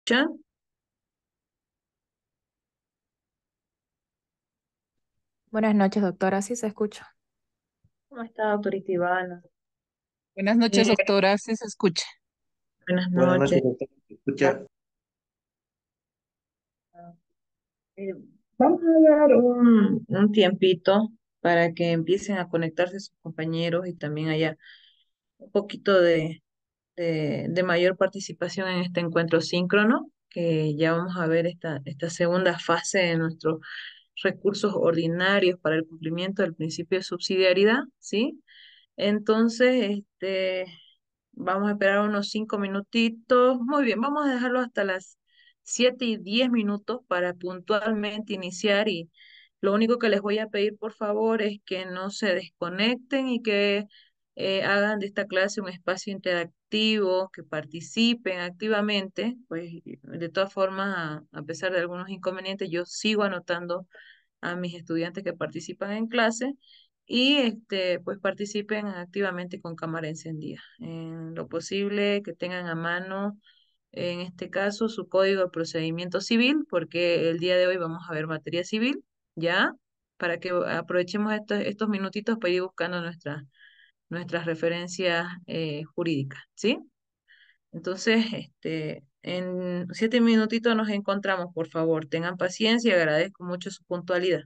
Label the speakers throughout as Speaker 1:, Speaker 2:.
Speaker 1: ¿Ya?
Speaker 2: Buenas noches, doctora. Sí se escucha.
Speaker 1: ¿Cómo está, doctorita Ivana?
Speaker 3: Buenas noches,
Speaker 1: Eh,
Speaker 3: doctora. Sí se escucha.
Speaker 1: Buenas
Speaker 4: Buenas
Speaker 1: noches.
Speaker 4: noches, doctor. Escucha,
Speaker 1: Eh, Vamos a dar un tiempito para que empiecen a conectarse sus compañeros y también haya un poquito de mayor participación en este encuentro síncrono, que ya vamos a ver esta segunda fase de nuestros recursos ordinarios para el cumplimiento del principio de subsidiariedad, ¿sí? Entonces, vamos a esperar unos 5 minutitos. Muy bien, vamos a dejarlo hasta las 7:10 para puntualmente iniciar y lo único que les voy a pedir, por favor, es que no se desconecten y que hagan de esta clase un espacio interactivo, que participen activamente. Pues de todas formas, a pesar de algunos inconvenientes, yo sigo anotando a mis estudiantes que participan en clase y pues participen activamente con cámara encendida. En lo posible que tengan a mano, en este caso, su código de procedimiento civil, porque el día de hoy vamos a ver materia civil, ¿ya? Para que aprovechemos estos minutitos para ir buscando nuestras referencias jurídicas, ¿sí? Entonces, en 7 minutitos nos encontramos, por favor. Tengan paciencia y agradezco mucho su puntualidad.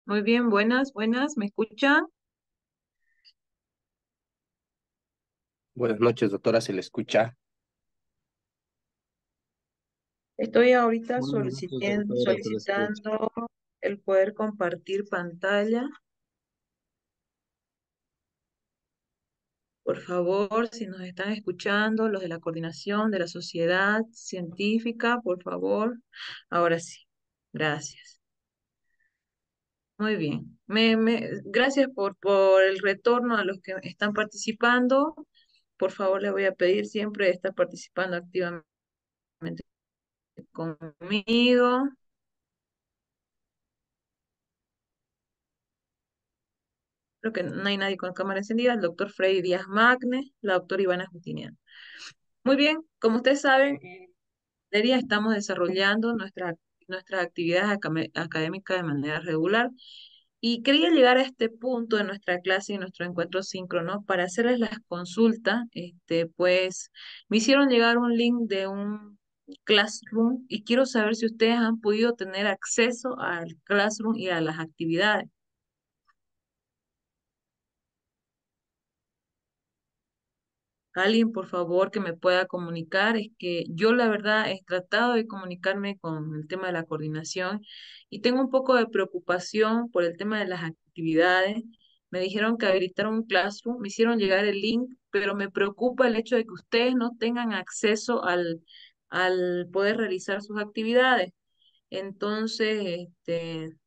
Speaker 1: Muy bien, buenas, buenas, ¿me escuchan?
Speaker 4: Buenas noches, doctora, se le escucha.
Speaker 1: Estoy ahorita
Speaker 5: Buenas noches, doctora, se le escucha.
Speaker 1: solicitando el poder compartir pantalla. Por favor, si nos están escuchando, los de la coordinación de la sociedad científica, por favor. Ahora sí, gracias. Muy bien. Gracias por el retorno a los que están participando. Por favor, les voy a pedir siempre estar participando activamente conmigo. Creo que no hay nadie con cámara encendida. El doctor Freddy Díaz Magne, la doctora Ivana Justiniano. Muy bien, como ustedes saben, día estamos desarrollando nuestras actividades académicas de manera regular y quería llegar a este punto de nuestra clase y nuestro encuentro síncrono para hacerles las consultas. Pues me hicieron llegar un link de un Classroom y quiero saber si ustedes han podido tener acceso al Classroom y a las actividades. Alguien, por favor, que me pueda comunicar. Es que yo, la verdad, he tratado de comunicarme con el tema de la coordinación y tengo un poco de preocupación por el tema de las actividades. Me dijeron que habilitaron un Classroom, me hicieron llegar el link, pero me preocupa el hecho de que ustedes no tengan acceso al poder realizar sus actividades. Entonces,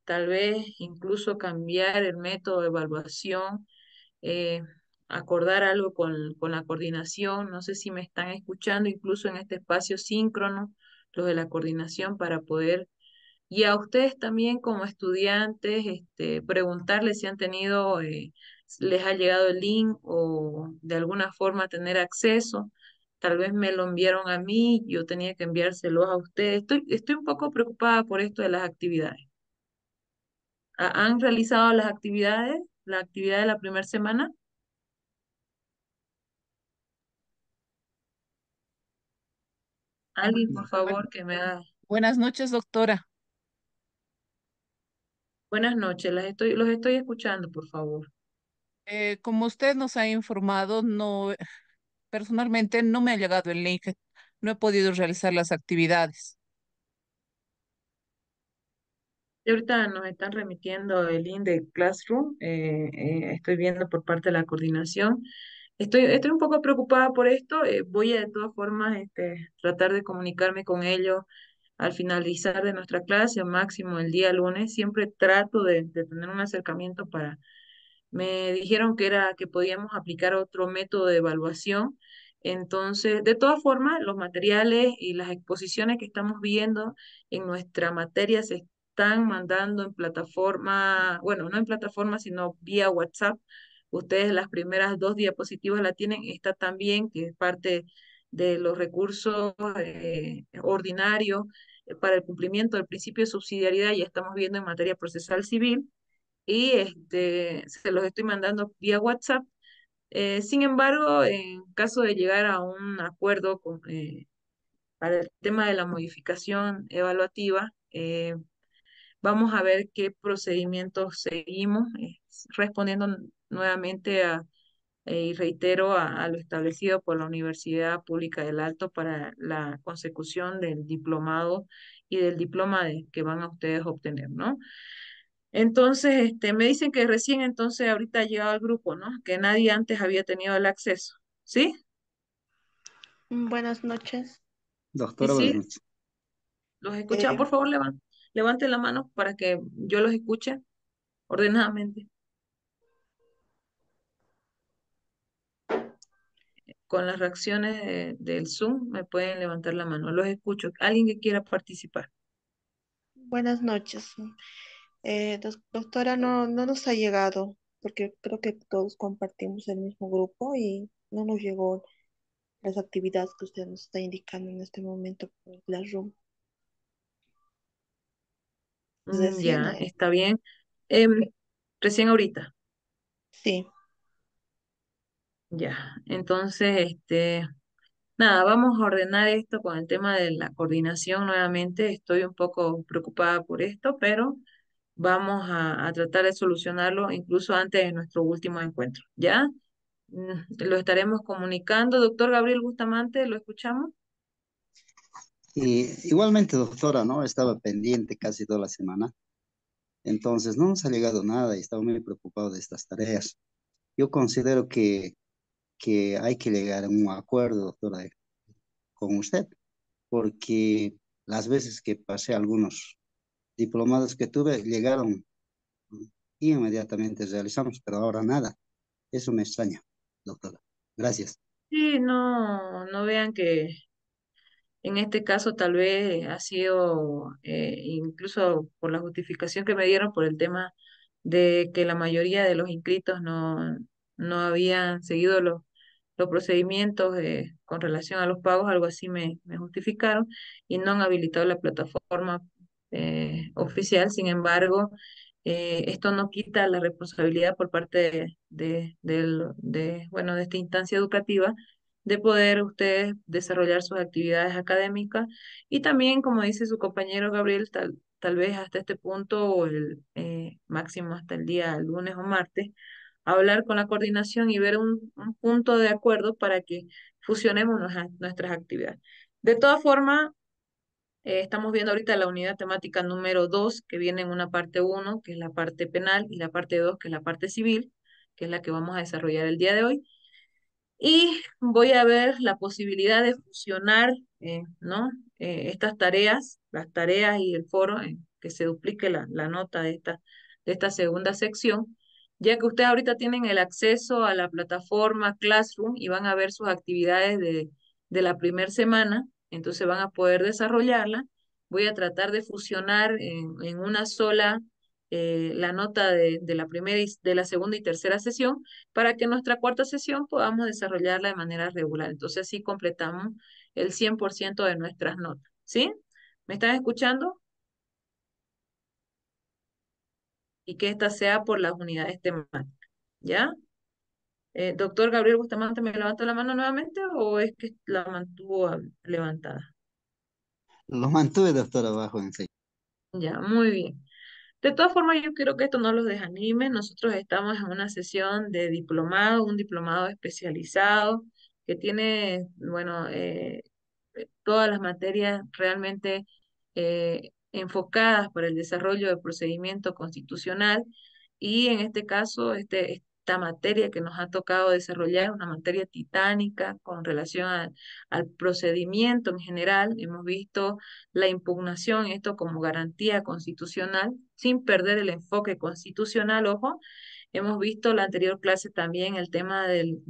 Speaker 1: tal vez incluso cambiar el método de evaluación, eh, acordar algo con la coordinación. No sé si me están escuchando, incluso en este espacio síncrono, los de la coordinación, para poder, y a ustedes también como estudiantes, preguntarles si han tenido, les ha llegado el link o de alguna forma tener acceso. Tal vez me lo enviaron a mí, yo tenía que enviárselos a ustedes. Estoy un poco preocupada por esto de las actividades. ¿Han realizado las actividades, la actividad de la primera semana? Alguien, por
Speaker 3: Buen-
Speaker 1: favor, que me haga.
Speaker 3: Buenas noches, doctora.
Speaker 1: Buenas noches, los estoy escuchando, por favor.
Speaker 3: Como usted nos ha informado, personalmente no me ha llegado el link. No he podido realizar las actividades.
Speaker 1: Y ahorita nos están remitiendo el link de Classroom, estoy viendo por parte de la coordinación. Estoy un poco preocupada por esto, voy a de todas formas tratar de comunicarme con ellos al finalizar de nuestra clase, o máximo el día lunes. Siempre trato de tener un acercamiento para. Me dijeron que podíamos aplicar otro método de evaluación. Entonces, de todas formas, los materiales y las exposiciones que estamos viendo en nuestra materia se están mandando en plataforma, bueno, no en plataforma, sino vía WhatsApp. Ustedes las primeras dos diapositivas la tienen, esta también, que es parte de los recursos ordinarios para el cumplimiento del principio de subsidiariedad, ya estamos viendo en materia procesal civil y se los estoy mandando vía WhatsApp. Sin embargo, en caso de llegar a un acuerdo para el tema de la modificación evaluativa, vamos a ver qué procedimientos seguimos, respondiendo nuevamente y reitero a lo establecido por la Universidad Pública del Alto para la consecución del diplomado y del diploma que van a ustedes obtener, ¿no? Entonces, me dicen que recién entonces ahorita ha llegado al grupo, ¿no? Que nadie antes había tenido el acceso. ¿Sí?
Speaker 5: Buenas noches.
Speaker 1: Sí,
Speaker 5: Doctora, buenas
Speaker 1: sí.
Speaker 5: noches.
Speaker 1: ¿Los escuchan?
Speaker 5: Eh,
Speaker 1: Por favor, levanten la mano para que yo los escuche ordenadamente. Con las reacciones del Zoom me pueden levantar la mano. Los escucho. ¿Alguien que quiera participar?
Speaker 5: Buenas noches. Doctora, no nos ha llegado, porque creo que todos compartimos el mismo grupo y no nos llegó las actividades que usted nos está indicando en este momento por Classroom. Recién,
Speaker 1: Ya, está bien. Em, Recién ahorita.
Speaker 5: sí.
Speaker 1: Ya. Entonces, nada, vamos a ordenar esto con el tema de la coordinación nuevamente. Estoy un poco preocupada por esto, pero vamos a tratar de solucionarlo incluso antes de nuestro último encuentro, ¿ya? Lo estaremos comunicando. Doctor Gabriel Bustamante, ¿lo escuchamos?
Speaker 6: Y igualmente, doctora, ¿no? Estaba pendiente casi toda la semana, entonces no nos ha llegado nada y estaba muy preocupado de estas tareas. Yo considero que hay que llegar a un acuerdo, doctora, con usted, porque las veces que pasé algunos diplomados que tuve llegaron y inmediatamente realizamos, pero ahora nada. Eso me extraña, doctora. Gracias.
Speaker 1: Sí, no, no vean que en este caso tal vez ha sido, incluso por la justificación que me dieron por el tema de que la mayoría de los inscritos no habían seguido los procedimientos con relación a los pagos, algo así me justificaron, y no han habilitado la plataforma oficial. Sin embargo, esto no quita la responsabilidad por parte bueno, de esta instancia educativa de poder ustedes desarrollar sus actividades académicas y también, como dice su compañero Gabriel, tal vez hasta este punto o el máximo hasta el día lunes o martes, hablar con la coordinación y ver un punto de acuerdo para que fusionemos nuestras actividades. De todas formas, estamos viendo ahorita la unidad temática número 2 que viene en una parte uno que es la parte penal, y la parte 2 que es la parte civil, que es la que vamos a desarrollar el día de hoy. Y voy a ver la posibilidad de fusionar, ¿no? Estas tareas, las tareas y el foro, que se duplique la nota de esta segunda sección, ya que ustedes ahorita tienen el acceso a la plataforma Classroom y van a ver sus actividades de la primera semana, entonces van a poder desarrollarla. Voy a tratar de fusionar en una sola la nota de la primera de la segunda y tercera sesión para que nuestra cuarta sesión podamos desarrollarla de manera regular. Entonces, así completamos el 100% de nuestras notas. ¿Sí? ¿Me están escuchando? Y que esta sea por las unidades temáticas. ¿Ya? Doctor Gabriel Bustamante, ¿me levantó la mano nuevamente o es que la mantuvo levantada?
Speaker 6: Lo mantuve, doctora, abajo en serio.
Speaker 1: Ya, muy bien. De todas formas, yo quiero que esto no los desanime. Nosotros estamos en una sesión de diplomado, un diplomado especializado que tiene, bueno, todas las materias realmente enfocadas para el desarrollo del procedimiento constitucional, y en este caso, esta materia que nos ha tocado desarrollar es una materia titánica con relación al procedimiento en general. Hemos visto la impugnación, esto como garantía constitucional, sin perder el enfoque constitucional, ojo. Hemos visto la anterior clase también el tema del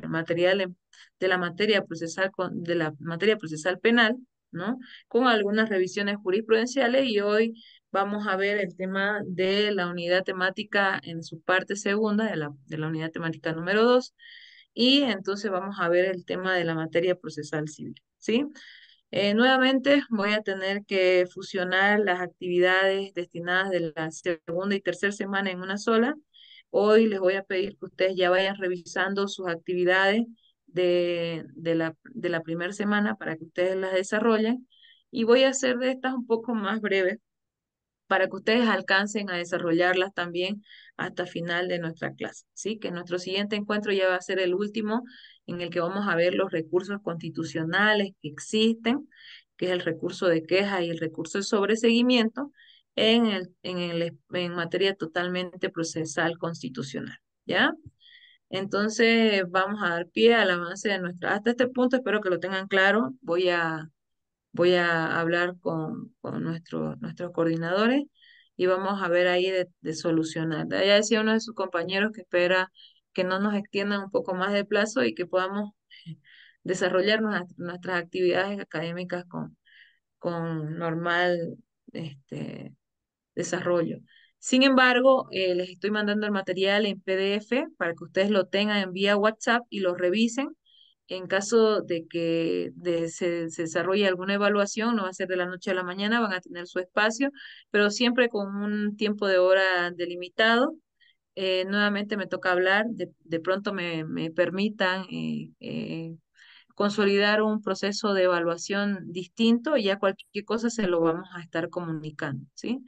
Speaker 1: material, de la materia procesal, de la materia procesal penal, ¿no? Con algunas revisiones jurisprudenciales, y hoy vamos a ver el tema de la unidad temática en su parte segunda, de la unidad temática número 2, y entonces vamos a ver el tema de la materia procesal civil, ¿sí? Nuevamente voy a tener que fusionar las actividades destinadas de la segunda y tercera semana en una sola. Hoy les voy a pedir que ustedes ya vayan revisando sus actividades de la primera semana para que ustedes las desarrollen. Y voy a hacer de estas un poco más breves para que ustedes alcancen a desarrollarlas también hasta final de nuestra clase, ¿sí? Que nuestro siguiente encuentro ya va a ser el último, en el que vamos a ver los recursos constitucionales que existen, que es el recurso de queja y el recurso de sobreseguimiento en materia totalmente procesal constitucional, ¿ya? Entonces vamos a dar pie al avance de hasta este punto espero que lo tengan claro. Voy a hablar con nuestros coordinadores y vamos a ver ahí de solucionar. Ya decía uno de sus compañeros que espera que no nos extiendan un poco más de plazo y que podamos desarrollar nuestras actividades académicas con normal desarrollo. Sin embargo, les estoy mandando el material en PDF para que ustedes lo tengan en vía WhatsApp y lo revisen. En caso de que se desarrolle alguna evaluación, no va a ser de la noche a la mañana, van a tener su espacio, pero siempre con un tiempo de hora delimitado. Nuevamente me toca hablar, de pronto me permitan consolidar un proceso de evaluación distinto, y ya cualquier cosa se lo vamos a estar comunicando, ¿sí?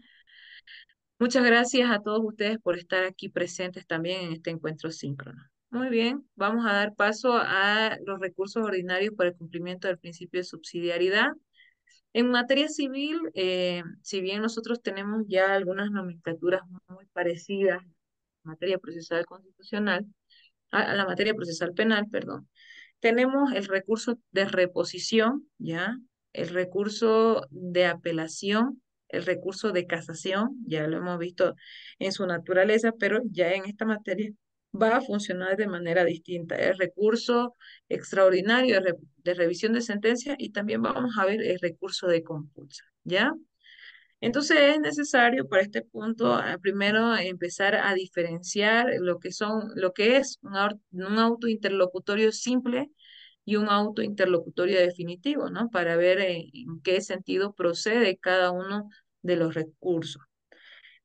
Speaker 1: Muchas gracias a todos ustedes por estar aquí presentes también en este encuentro síncrono. Muy bien, vamos a dar paso a los recursos ordinarios por el cumplimiento del principio de subsidiariedad. En materia civil, si bien nosotros tenemos ya algunas nomenclaturas muy parecidas en materia procesal constitucional, a la materia procesal penal, perdón, tenemos el recurso de reposición, ¿ya? El recurso de apelación, el recurso de casación, ya lo hemos visto en su naturaleza, pero ya en esta materia va a funcionar de manera distinta. El recurso extraordinario de revisión de sentencia y también vamos a ver el recurso de compulsa, ¿ya? Entonces es necesario para este punto primero empezar a diferenciar lo que es un auto interlocutorio simple y un auto interlocutorio definitivo, ¿no? Para ver en qué sentido procede cada uno de los recursos.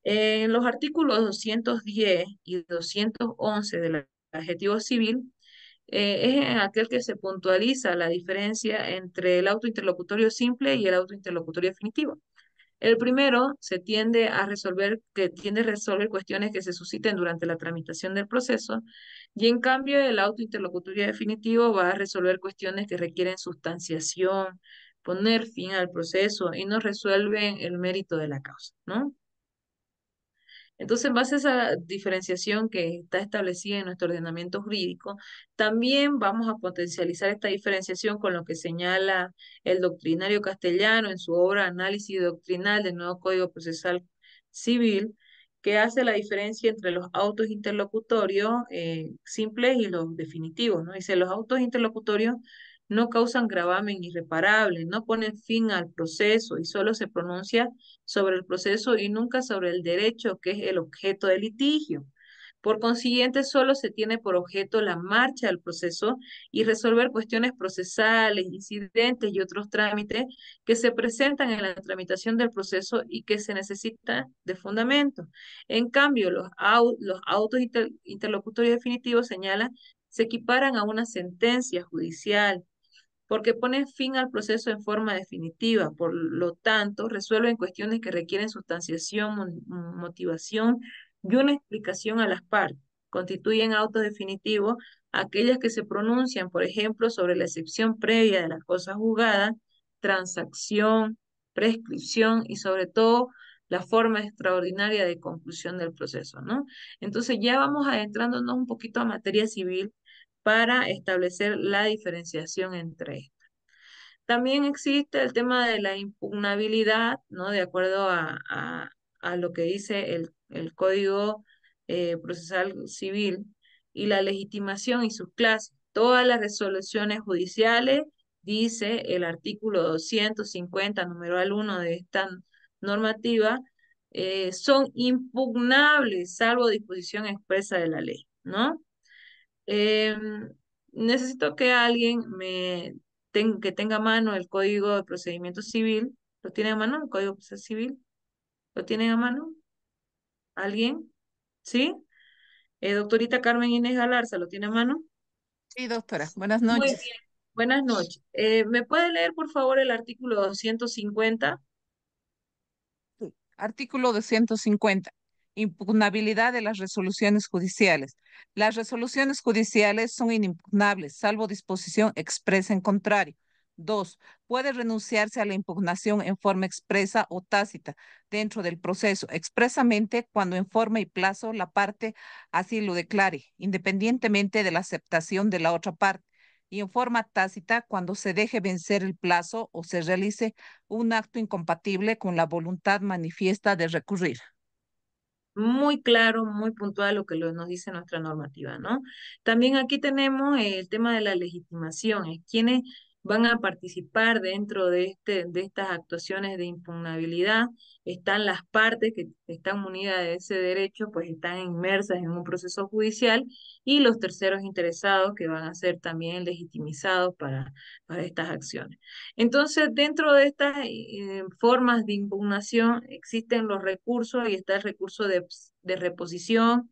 Speaker 1: En los artículos 210 y 211 del adjetivo civil, es en aquel que se puntualiza la diferencia entre el auto interlocutorio simple y el auto interlocutorio definitivo. El primero tiende a resolver cuestiones que se susciten durante la tramitación del proceso, y en cambio el auto interlocutorio definitivo va a resolver cuestiones que requieren sustanciación, poner fin al proceso y no resuelven el mérito de la causa, ¿no? Entonces, en base a esa diferenciación que está establecida en nuestro ordenamiento jurídico, también vamos a potencializar esta diferenciación con lo que señala el doctrinario castellano en su obra Análisis doctrinal del nuevo Código Procesal Civil, que hace la diferencia entre los autos interlocutorios simples y los definitivos, ¿no? Dice, los autos interlocutorios no causan gravamen irreparable, no ponen fin al proceso y solo se pronuncia sobre el proceso y nunca sobre el derecho que es el objeto del litigio. Por consiguiente, solo se tiene por objeto la marcha del proceso y resolver cuestiones procesales, incidentes y otros trámites que se presentan en la tramitación del proceso y que se necesita de fundamento. En cambio, los autos interlocutorios definitivos señalan se equiparan a una sentencia judicial porque ponen fin al proceso en forma definitiva. Por lo tanto, resuelven cuestiones que requieren sustanciación, motivación y una explicación a las partes. Constituyen autos definitivos aquellas que se pronuncian, por ejemplo, sobre la excepción previa de la cosa juzgada, transacción, prescripción y sobre todo la forma extraordinaria de conclusión del proceso, ¿no? Entonces ya vamos adentrándonos un poquito a materia civil para establecer la diferenciación entre estos. También existe el tema de la impugnabilidad, ¿no? De acuerdo a lo que dice el Código Procesal Civil y la legitimación y sus clases. Todas las resoluciones judiciales, dice el artículo 250, numeral 1 de esta normativa, son impugnables, salvo disposición expresa de la ley, ¿no? Necesito que alguien que tenga a mano el Código de Procedimiento Civil. ¿Lo tiene a mano el Código de Procedimiento Civil? ¿Lo tienen a mano? ¿Alguien? ¿Sí? Doctorita Carmen Inés Galarza, ¿lo tiene a mano?
Speaker 3: Sí, doctora, buenas
Speaker 1: Muy
Speaker 3: noches.
Speaker 1: bien. Buenas noches. ¿Me puede leer, por favor, el artículo 250?
Speaker 3: Sí. Artículo 250. Impugnabilidad de las resoluciones judiciales. Las resoluciones judiciales son inimpugnables, salvo disposición expresa en contrario. 2. Puede renunciarse a la impugnación en forma expresa o tácita dentro del proceso, expresamente cuando en forma y plazo la parte así lo declare, independientemente de la aceptación de la otra parte, y en forma tácita cuando se deje vencer el plazo o se realice un acto incompatible con la voluntad manifiesta de recurrir.
Speaker 1: Muy claro, muy puntual lo que nos dice nuestra normativa, ¿no? También aquí tenemos el tema de la legitimación, quienes van a participar dentro de estas actuaciones de impugnabilidad. Están las partes que están munidas de ese derecho, pues están inmersas en un proceso judicial, y los terceros interesados que van a ser también legitimizados para estas acciones. Entonces, dentro de estas formas de impugnación existen los recursos y está el recurso de reposición,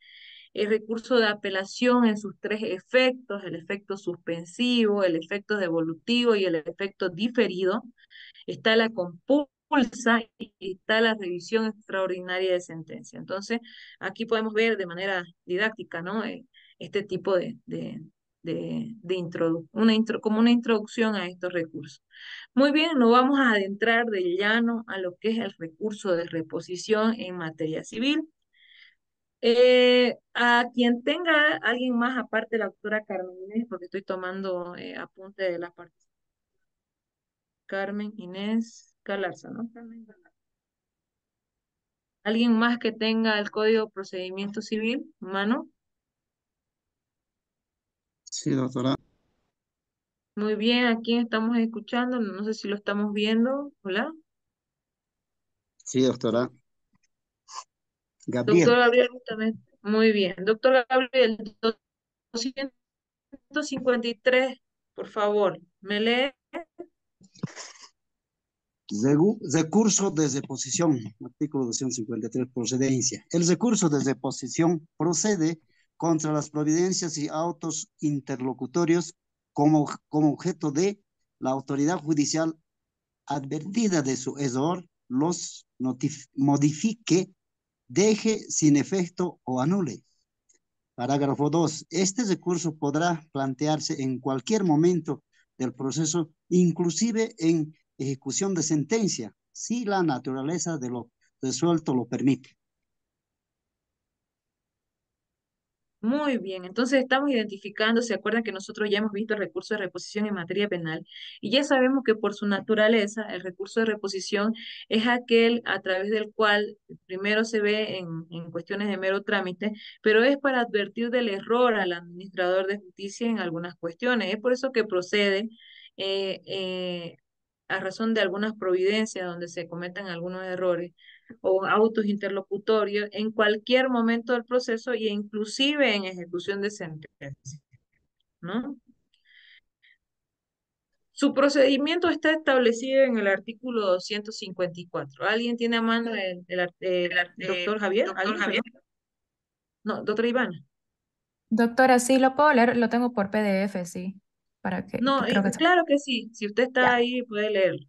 Speaker 1: el recurso de apelación en sus tres efectos, el efecto suspensivo, el efecto devolutivo y el efecto diferido. Está la compulsa expulsa y está la revisión extraordinaria de sentencia. Entonces, aquí podemos ver de manera didáctica, ¿no? Este tipo como una introducción a estos recursos. Muy bien, nos vamos a adentrar de llano a lo que es el recurso de reposición en materia civil. A quien tenga alguien más aparte de la doctora Carmen Inés, porque estoy tomando apunte de la parte. Carmen Inés Galarza, ¿no? Carmen Galarza. ¿Alguien más que tenga el Código de Procedimiento Civil, mano?
Speaker 6: Sí, doctora.
Speaker 1: Muy bien, ¿a quién estamos escuchando? No sé si lo estamos viendo. Hola.
Speaker 6: Sí, doctora.
Speaker 1: Doctor
Speaker 6: Gabriel.
Speaker 1: Gabriel, justamente. Muy bien. Doctor Gabriel, 253, por favor, ¿me lee?
Speaker 6: Recurso de reposición, artículo 253, procedencia. El recurso de reposición procede contra las providencias y autos interlocutorios como objeto de la autoridad judicial advertida de su error, los modifique, deje sin efecto o anule. Parágrafo 2. Este recurso podrá plantearse en cualquier momento del proceso, inclusive en ejecución de sentencia, si la naturaleza de lo resuelto lo permite.
Speaker 1: Muy bien, entonces estamos identificando, se acuerdan que nosotros ya hemos visto el recurso de reposición en materia penal y ya sabemos que por su naturaleza el recurso de reposición es aquel a través del cual primero se ve en cuestiones de mero trámite, pero es para advertir del error al administrador de justicia en algunas cuestiones. Es por eso que procede eh, eh, a razón de algunas providencias donde se cometan algunos errores o autos interlocutorios en cualquier momento del proceso e inclusive en ejecución de sentencia, ¿no? Su procedimiento está establecido en el artículo 254. ¿Alguien tiene a mano doctor Javier?
Speaker 3: Doctor
Speaker 1: ¿Alguien,
Speaker 3: Javier.
Speaker 1: perdón? No, doctora Ivana.
Speaker 2: Doctora, sí, lo puedo leer, lo tengo por PDF, sí, para que
Speaker 1: No,
Speaker 2: creo que
Speaker 1: claro que sí. Si usted está
Speaker 2: ya,
Speaker 1: ahí, puede leerlo.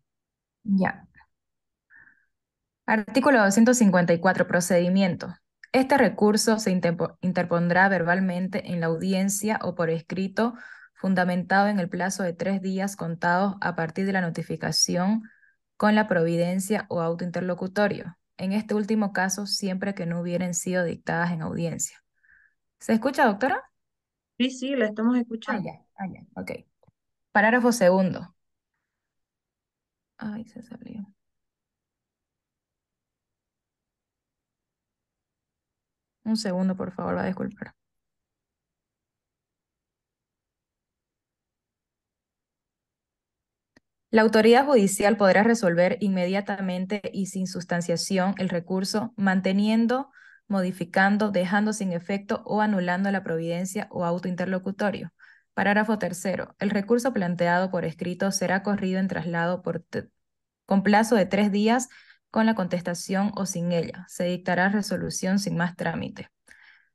Speaker 2: ya. Artículo 254. Procedimiento. Este recurso se interpondrá verbalmente en la audiencia o por escrito, fundamentado en el plazo de 3 días contados a partir de la notificación con la providencia o auto interlocutorio. En este último caso, siempre que no hubieran sido dictadas en audiencia. ¿Se escucha, doctora?
Speaker 1: Sí, sí, la estamos escuchando.
Speaker 2: Ya, ok. Parágrafo segundo. Ay, se salió. Un segundo, por favor, va a disculpar. La autoridad judicial podrá resolver inmediatamente y sin sustanciación el recurso, manteniendo, modificando, dejando sin efecto o anulando la providencia o auto interlocutorio. Parágrafo tercero. El recurso planteado por escrito será corrido en traslado con plazo de 3 días con la contestación o sin ella. Se dictará resolución sin más trámite.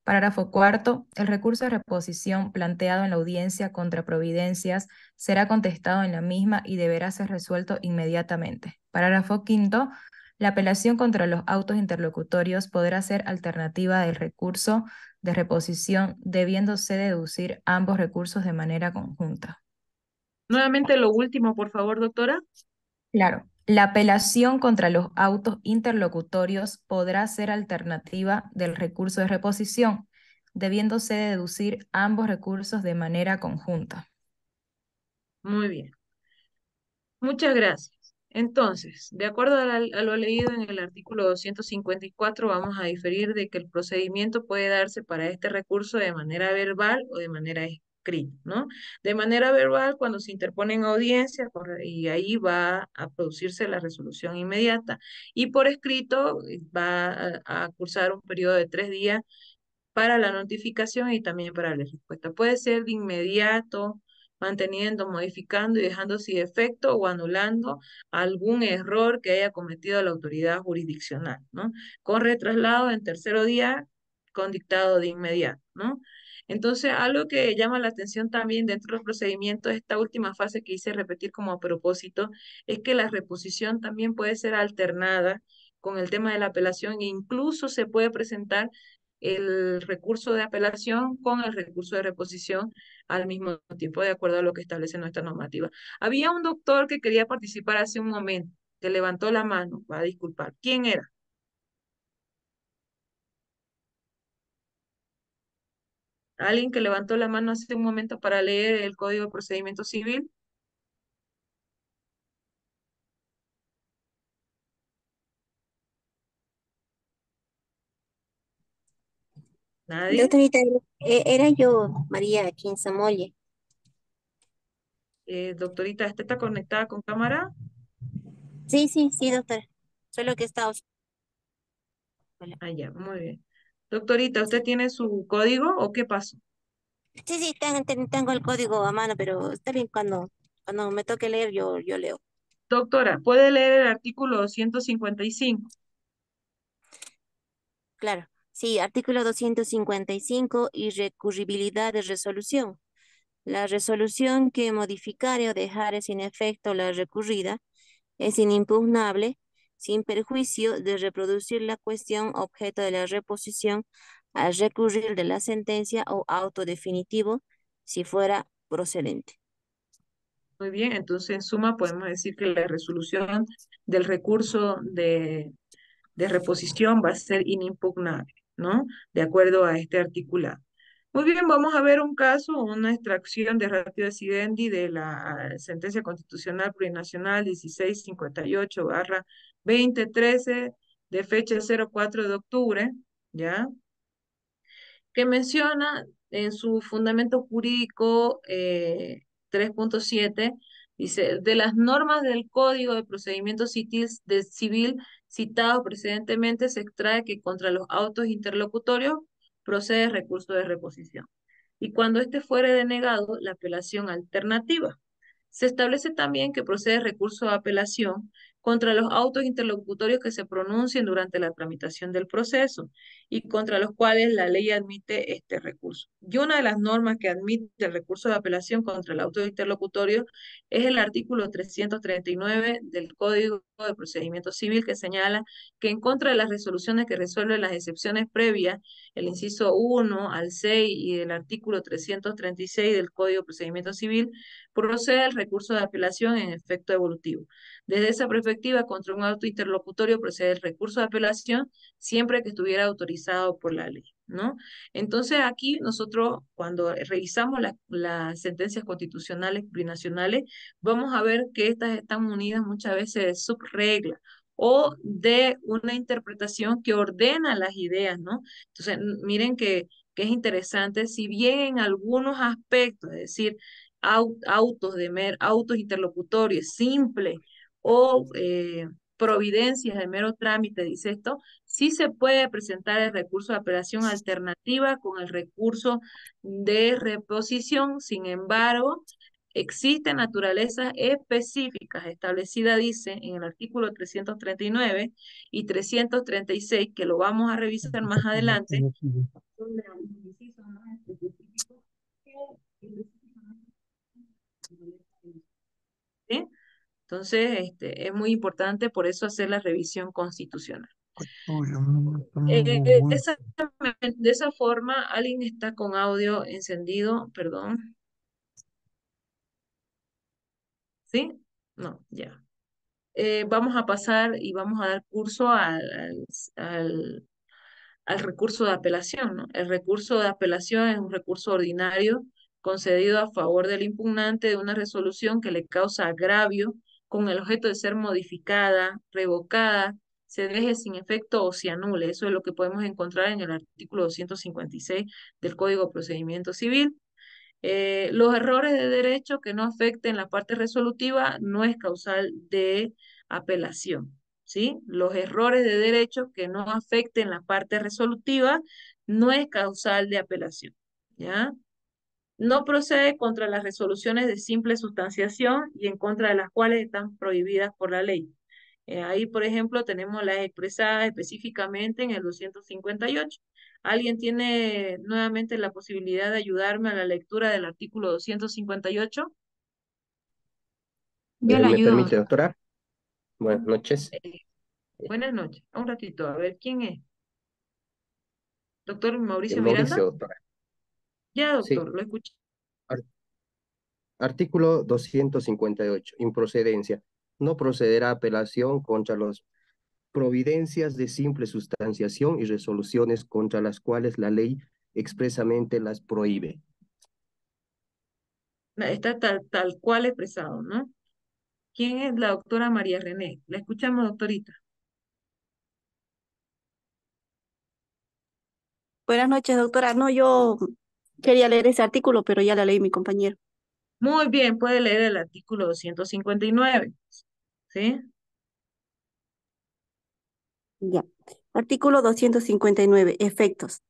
Speaker 2: Parágrafo cuarto. El recurso de reposición planteado en la audiencia contra providencias será contestado en la misma y deberá ser resuelto inmediatamente. Parágrafo quinto. La apelación contra los autos interlocutorios podrá ser alternativa del recurso de reposición, debiéndose deducir ambos recursos de manera conjunta.
Speaker 1: Nuevamente lo último, por favor, doctora.
Speaker 2: Claro, la apelación contra los autos interlocutorios podrá ser alternativa del recurso de reposición, debiéndose deducir ambos recursos de manera conjunta.
Speaker 1: Muy bien. Muchas gracias. Entonces, de acuerdo a lo leído en el artículo 254, vamos a diferir de que el procedimiento puede darse para este recurso de manera verbal o de manera escrita, ¿no? De manera verbal, cuando se interpone en audiencia, y ahí va a producirse la resolución inmediata. Y por escrito, va a cursar un periodo de 3 días para la notificación y también para la respuesta. Puede ser de inmediato, manteniendo, modificando y dejando sin efecto o anulando algún error que haya cometido la autoridad jurisdiccional, ¿no? Con retraslado en tercero día, con dictado de inmediato, ¿no? Entonces, algo que llama la atención también dentro del procedimiento, esta última fase que hice repetir como a propósito, es que la reposición también puede ser alternada con el tema de la apelación e incluso se puede presentar el recurso de apelación con el recurso de reposición al mismo tiempo, de acuerdo a lo que establece nuestra normativa. Había un doctor que quería participar hace un momento, que levantó la mano, va a disculpar. ¿Quién era? Alguien que levantó la mano hace un momento para leer el Código de Procedimiento Civil. ¿Nadie?
Speaker 7: Doctorita, era yo, María Quinzamolle.
Speaker 1: Doctorita, ¿usted está conectada con cámara?
Speaker 7: Sí, sí, sí, doctora. Solo que estaba. Hola.
Speaker 1: Ah, ya, muy bien. Doctorita, ¿usted tiene su código o qué pasó?
Speaker 7: Sí, sí, tengo el código a mano, pero está bien cuando me toque leer, yo leo.
Speaker 1: Doctora, ¿puede leer el artículo 255?
Speaker 7: Claro. Sí, artículo 255 y recurribilidad de resolución. La resolución que modificare o dejare sin efecto la recurrida es inimpugnable sin perjuicio de reproducir la cuestión objeto de la reposición al recurrir de la sentencia o auto definitivo si fuera procedente.
Speaker 1: Muy bien, entonces en suma podemos decir que la resolución del recurso de reposición va a ser inimpugnable, ¿no? De acuerdo a este articulado. Muy bien, vamos a ver un caso, una extracción de ratio decidendi de la sentencia constitucional plurinacional 1658/2013 de fecha 04 de octubre, ¿ya? Que menciona en su fundamento jurídico 3.7, dice, de las normas del Código de Procedimientos Civil citado precedentemente se extrae que contra los autos interlocutorios procede recurso de reposición. Y cuando éste fuere denegado, la apelación alternativa. Se establece también que procede recurso de apelación contra los autos interlocutorios que se pronuncien durante la tramitación del proceso y contra los cuales la ley admite este recurso. Y una de las normas que admite el recurso de apelación contra el auto interlocutorio es el artículo 339 del Código de Procedimiento Civil, que señala que en contra de las resoluciones que resuelven las excepciones previas, el inciso 1 al 6 y el artículo 336 del Código de Procedimiento Civil, procede el recurso de apelación en efecto evolutivo. Desde esa perspectiva, contra un auto interlocutorio procede el recurso de apelación siempre que estuviera autorizado por la ley, ¿no? Entonces aquí nosotros cuando revisamos las sentencias constitucionales plurinacionales, vamos a ver que estas están munidas muchas veces de subreglas o de una interpretación que ordena las ideas, ¿no? Entonces, miren que es interesante, si bien en algunos aspectos, es decir, autos interlocutorios simples o providencias de mero trámite, dice esto, sí se puede presentar el recurso de apelación alternativa con el recurso de reposición. Sin embargo, existen naturalezas específicas establecidas, dice, en el artículo 339 y 336, que lo vamos a revisar más adelante, donde hay un inciso más específico que ¿sí? Entonces, es muy importante por eso hacer la revisión constitucional. Esa- de esa forma, alguien está con audio encendido, perdón, ¿sí? No, ya. Vamos a pasar y vamos a dar curso al, al recurso de apelación, ¿no? El recurso de apelación es un recurso ordinario concedido a favor del impugnante de una resolución que le causa agravio con el objeto de ser modificada, revocada, se deje sin efecto o se anule. Eso es lo que podemos encontrar en el artículo 256 del Código de Procedimiento Civil. Los errores de derecho que no afecten la parte resolutiva no es causal de apelación, ¿sí? Los errores de derecho que no afecten la parte resolutiva no es causal de apelación, ¿ya? No procede contra las resoluciones de simple sustanciación y en contra de las cuales están prohibidas por la ley. Ahí, por ejemplo, tenemos las expresadas específicamente en el 258. ¿Alguien tiene nuevamente la posibilidad de ayudarme a la lectura del artículo 258?
Speaker 2: Yo le
Speaker 4: ¿Me
Speaker 2: ayudo.
Speaker 4: permite, doctora? Buenas noches.
Speaker 1: Eh, Buenas noches. Un ratito, a ver, ¿quién es? ¿Doctor Mauricio Miranda?
Speaker 4: Mauricio, doctora.
Speaker 1: Ya,
Speaker 4: Sí.
Speaker 1: doctor, lo escuché.
Speaker 4: Ar- Artículo 258. Improcedencia. No procederá apelación contra las providencias de simple sustanciación y resoluciones contra las cuales la ley expresamente las prohíbe.
Speaker 1: Está tal cual expresado, ¿no? ¿Quién es la doctora María René? La escuchamos, doctorita.
Speaker 8: Buenas noches, doctora. No, yo quería leer ese artículo, pero ya la leí mi compañero.
Speaker 1: Muy bien, puede leer el artículo 259, ¿sí?
Speaker 8: Ya. Artículo 259. Efectos.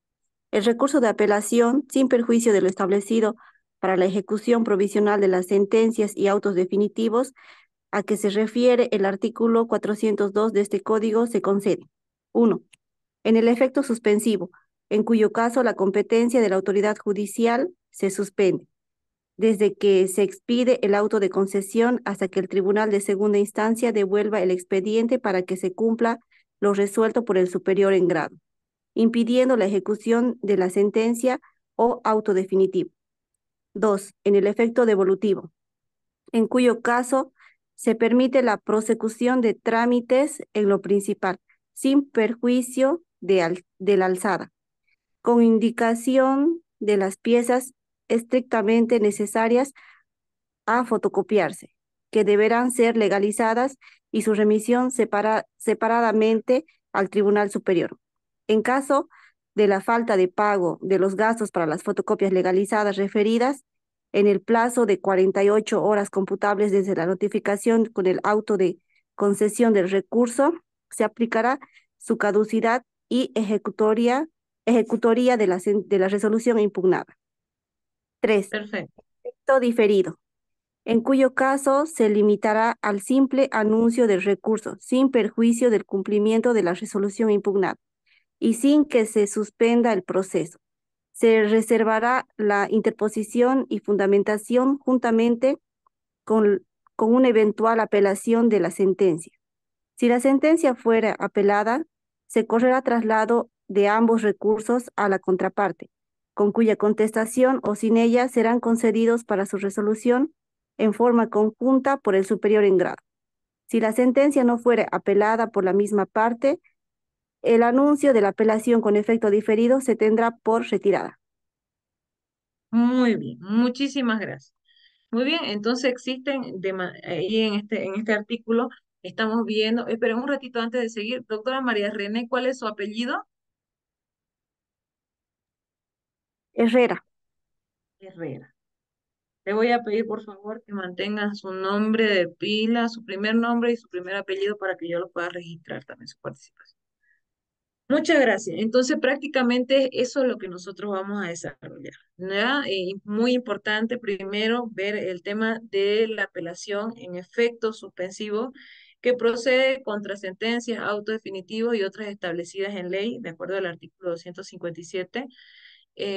Speaker 8: El recurso de apelación, sin perjuicio de lo establecido para la ejecución provisional de las sentencias y autos definitivos a que se refiere el artículo 402 de este código, se concede. 1. En el efecto suspensivo, en cuyo caso la competencia de la autoridad judicial se suspende, desde que se expide el auto de concesión hasta que el Tribunal de Segunda Instancia devuelva el expediente para que se cumpla lo resuelto por el superior en grado, impidiendo la ejecución de la sentencia o auto definitivo. 2. En el efecto devolutivo, en cuyo caso se permite la prosecución de trámites en lo principal, sin perjuicio de la alzada, con indicación de las piezas estrictamente necesarias a fotocopiarse, que deberán ser legalizadas y su remisión separadamente al Tribunal Superior. En caso de la falta de pago de los gastos para las fotocopias legalizadas referidas, en el plazo de 48 horas computables desde la notificación con el auto de concesión del recurso, se aplicará su caducidad y ejecutoría de la resolución impugnada. 3.
Speaker 1: Perfecto.
Speaker 8: Efecto diferido, en cuyo caso se limitará al simple anuncio del recurso, sin perjuicio del cumplimiento de la resolución impugnada y sin que se suspenda el proceso. Se reservará la interposición y fundamentación juntamente con, con una eventual apelación de la sentencia. Si la sentencia fuera apelada, se correrá traslado de ambos recursos a la contraparte, con cuya contestación o sin ella serán concedidos para su resolución en forma conjunta por el superior en grado. Si la sentencia no fuera apelada por la misma parte, el anuncio de la apelación con efecto diferido se tendrá por retirada.
Speaker 1: Muy bien, muchísimas gracias. Muy bien, entonces existen ahí en este artículo, estamos viendo, esperen un ratito antes de seguir, doctora María René, ¿cuál es su apellido?
Speaker 8: Herrera.
Speaker 1: Herrera. Le voy a pedir por favor que mantenga su nombre de pila, su primer nombre y su primer apellido para que yo lo pueda registrar también su participación. Muchas gracias. Entonces, prácticamente eso es lo que nosotros vamos a desarrollar, ¿ya? Muy importante primero ver el tema de la apelación en efecto suspensivo que procede contra sentencias, autos definitivos y otras establecidas en ley, de acuerdo al artículo 257,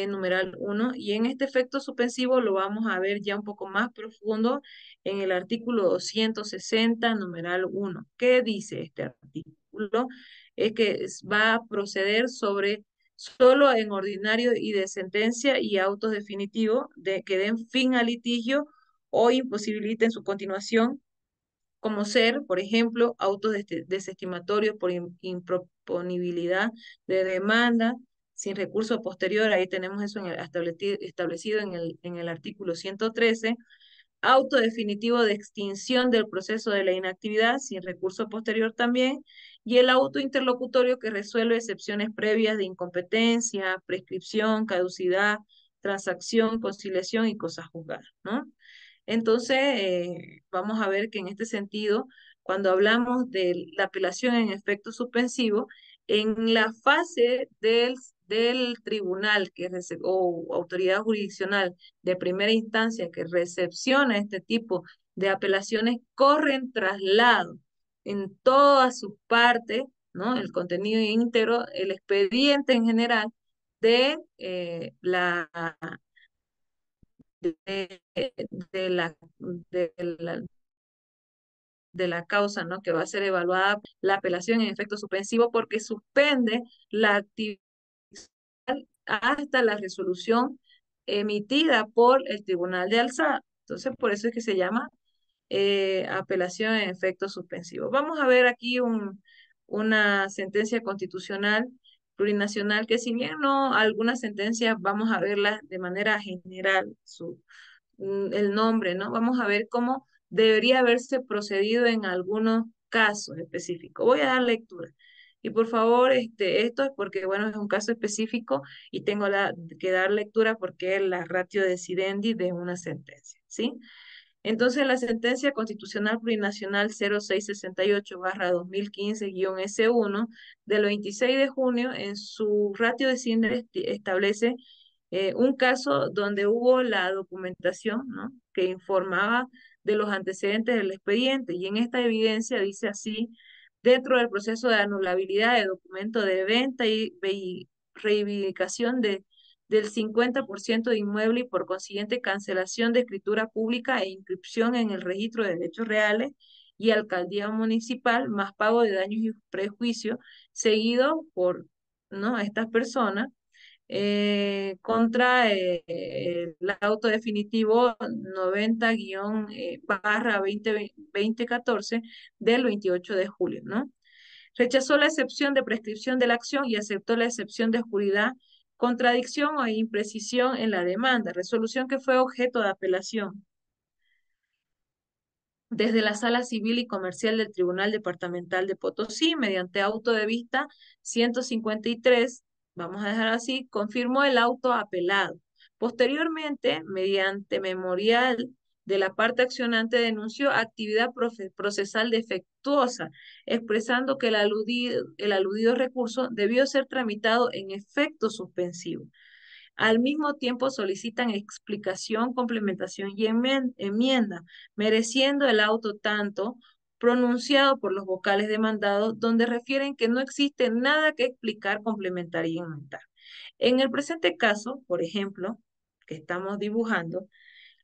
Speaker 1: numeral 1. Y en este efecto suspensivo lo vamos a ver ya un poco más profundo en el artículo 260, numeral 1. ¿Qué dice este artículo? Es que va a proceder sobre solo en ordinario y de sentencia y autos definitivos que den fin al litigio o imposibiliten su continuación, como ser, por ejemplo, autos desestimatorios por improponibilidad de demanda sin recurso posterior. Ahí tenemos eso establecido en el artículo 113. Auto definitivo de extinción del proceso de la inactividad sin recurso posterior también, y el auto interlocutorio que resuelve excepciones previas de incompetencia, prescripción, caducidad, transacción, conciliación y cosas juzgadas, ¿no? Entonces, vamos a ver que en este sentido, cuando hablamos de la apelación en efecto suspensivo, en la fase del tribunal o autoridad jurisdiccional de primera instancia que recepciona este tipo de apelaciones, corren traslado en todas sus partes, ¿no? El contenido íntegro, el expediente en general de de, de la, de la, de la causa, ¿no? Que va a ser evaluada la apelación en efecto suspensivo porque suspende la actividad hasta la resolución emitida por el Tribunal de Alzada. Entonces, por eso es que se llama apelación en efecto suspensivo. Vamos a ver aquí una sentencia constitucional plurinacional que si bien no algunas sentencias vamos a verlas de manera general, el nombre, ¿no? Vamos a ver cómo debería haberse procedido en algunos casos específicos. Voy a dar lectura. Y por favor, esto es porque, bueno, es un caso específico y tengo que dar lectura porque es la ratio decidendi de una sentencia, ¿sí? Entonces, la sentencia constitucional plurinacional 0668-2015-S1 del 26 de junio, en su ratio decidendi establece un caso donde hubo la documentación, ¿no? Que informaba de los antecedentes del expediente y en esta evidencia dice así, dentro del proceso de anulabilidad de documento de venta y reivindicación del 50% de inmueble y por consiguiente cancelación de escritura pública e inscripción en el registro de derechos reales y alcaldía municipal, más pago de daños y prejuicios, seguido por, ¿no? Estas personas contra el auto definitivo 90-2014 del 28 de julio, ¿no? Rechazó la excepción de prescripción de la acción y aceptó la excepción de oscuridad, contradicción o imprecisión en la demanda, resolución que fue objeto de apelación desde la Sala Civil y Comercial del Tribunal Departamental de Potosí, mediante auto de vista 153, vamos a dejar así, confirmó el auto apelado. Posteriormente, mediante memorial de la parte accionante, denunció actividad procesal defectuosa, expresando que el aludido recurso debió ser tramitado en efecto suspensivo. Al mismo tiempo solicitan explicación, complementación y enmienda, mereciendo el auto tanto pronunciado por los vocales demandados, donde refieren que no existe nada que explicar, complementar y enmendar. En el presente caso, por ejemplo, que estamos dibujando,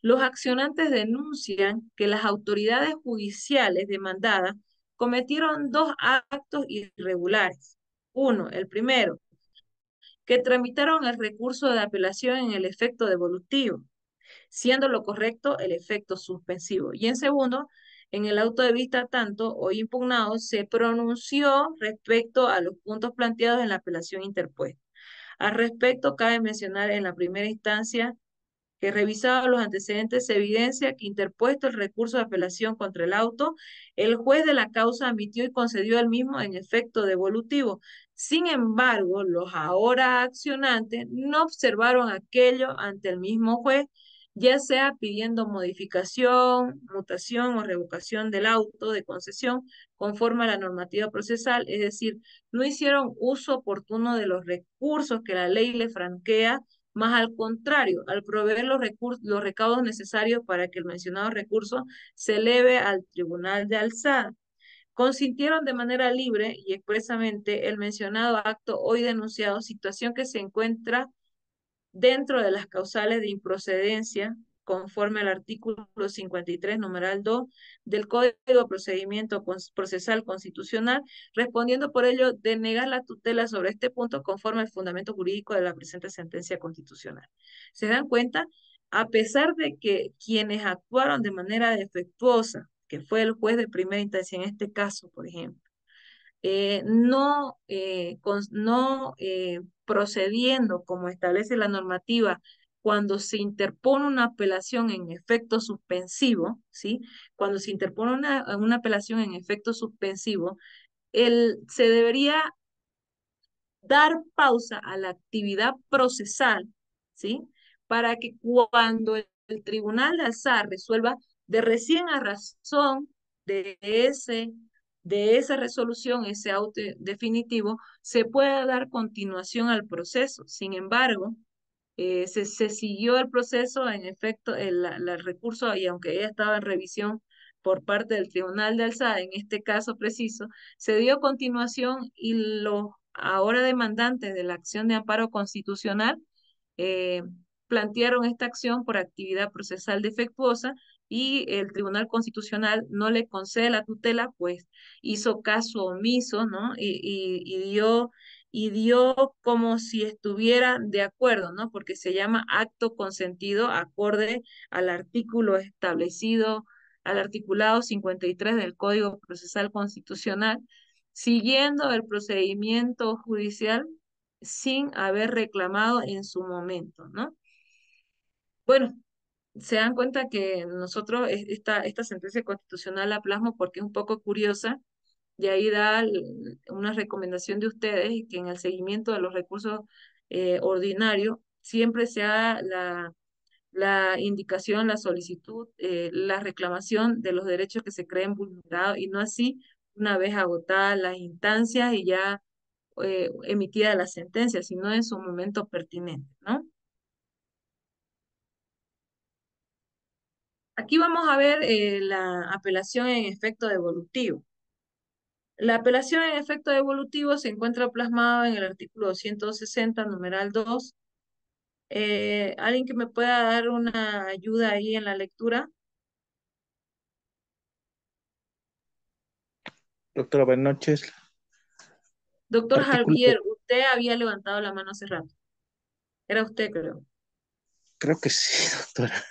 Speaker 1: los accionantes denuncian que las autoridades judiciales demandadas cometieron dos actos irregulares. Uno, el primero, que tramitaron el recurso de apelación en el efecto devolutivo, siendo lo correcto el efecto suspensivo. Y en segundo, en el auto de vista tanto hoy impugnado, se pronunció respecto a los puntos planteados en la apelación interpuesta. Al respecto, cabe mencionar en la primera instancia que revisado los antecedentes se evidencia que interpuesto el recurso de apelación contra el auto, el juez de la causa admitió y concedió el mismo en efecto devolutivo. Sin embargo, los ahora accionantes no observaron aquello ante el mismo juez, ya sea pidiendo modificación, mutación o revocación del auto de concesión conforme a la normativa procesal, es decir, no hicieron uso oportuno de los recursos que la ley le franquea, más al contrario, al proveer los recaudos necesarios para que el mencionado recurso se eleve al Tribunal de Alzada. Consintieron de manera libre y expresamente el mencionado acto hoy denunciado, situación que se encuentra dentro de las causales de improcedencia, conforme al artículo 53, numeral 2 del Código de Procedimiento Procesal Constitucional, respondiendo por ello de negar la tutela sobre este punto conforme al fundamento jurídico de la presente sentencia constitucional. ¿Se dan cuenta? A pesar de que quienes actuaron de manera defectuosa, que fue el juez de primera instancia en este caso, por ejemplo, no procediendo como establece la normativa cuando se interpone una apelación en efecto suspensivo, ¿sí? Cuando se interpone una apelación en efecto suspensivo, se debería dar pausa a la actividad procesal, ¿sí? Para que cuando el Tribunal de Alzada resuelva de recién a razón de esa resolución, ese auto definitivo, se pueda dar continuación al proceso. Sin embargo, se siguió el proceso, en efecto, el recurso, y aunque ya estaba en revisión por parte del Tribunal de Alzada, en este caso preciso, se dio continuación y los ahora demandantes de la acción de amparo constitucional eh, plantearon esta acción por actividad procesal defectuosa y el Tribunal Constitucional no le concede la tutela, pues hizo caso omiso, ¿no? Y dio como si estuviera de acuerdo, ¿no? Porque se llama acto consentido acorde al artículo establecido, al articulado 53 del Código Procesal Constitucional, siguiendo el procedimiento judicial sin haber reclamado en su momento, ¿no? Bueno, se dan cuenta que nosotros esta sentencia constitucional la plasmo porque es un poco curiosa, y ahí da una recomendación de ustedes y que en el seguimiento de los recursos ordinarios siempre se haga la indicación, la solicitud, la reclamación de los derechos que se creen vulnerados y no así una vez agotadas las instancias y ya emitida la sentencia, sino en su momento pertinente, ¿no? Aquí vamos a ver la apelación en efecto devolutivo. La apelación en efecto devolutivo se encuentra plasmada en el artículo 260, numeral 2. ¿Alguien que me pueda dar una ayuda ahí en la lectura?
Speaker 9: Doctora, buenas noches.
Speaker 1: Doctor
Speaker 9: Artículo,
Speaker 1: Javier, usted había levantado la mano hace rato. Era usted, creo.
Speaker 9: creo que sí, doctora.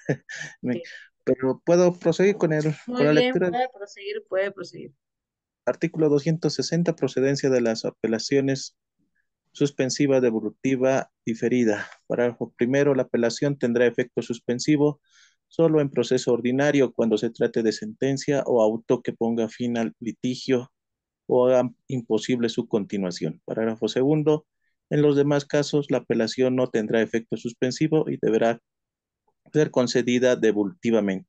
Speaker 1: Sí.
Speaker 9: Pero puedo proseguir con
Speaker 1: Muy
Speaker 9: la
Speaker 1: bien,
Speaker 9: lectura.
Speaker 1: puede proseguir, puede proseguir.
Speaker 9: Artículo 260, procedencia de las apelaciones suspensiva, devolutiva, diferida. Parágrafo primero, la apelación tendrá efecto suspensivo solo en proceso ordinario cuando se trate de sentencia o auto que ponga fin al litigio o haga imposible su continuación. Parágrafo segundo, en los demás casos la apelación no tendrá efecto suspensivo y deberá ser concedida devolutivamente.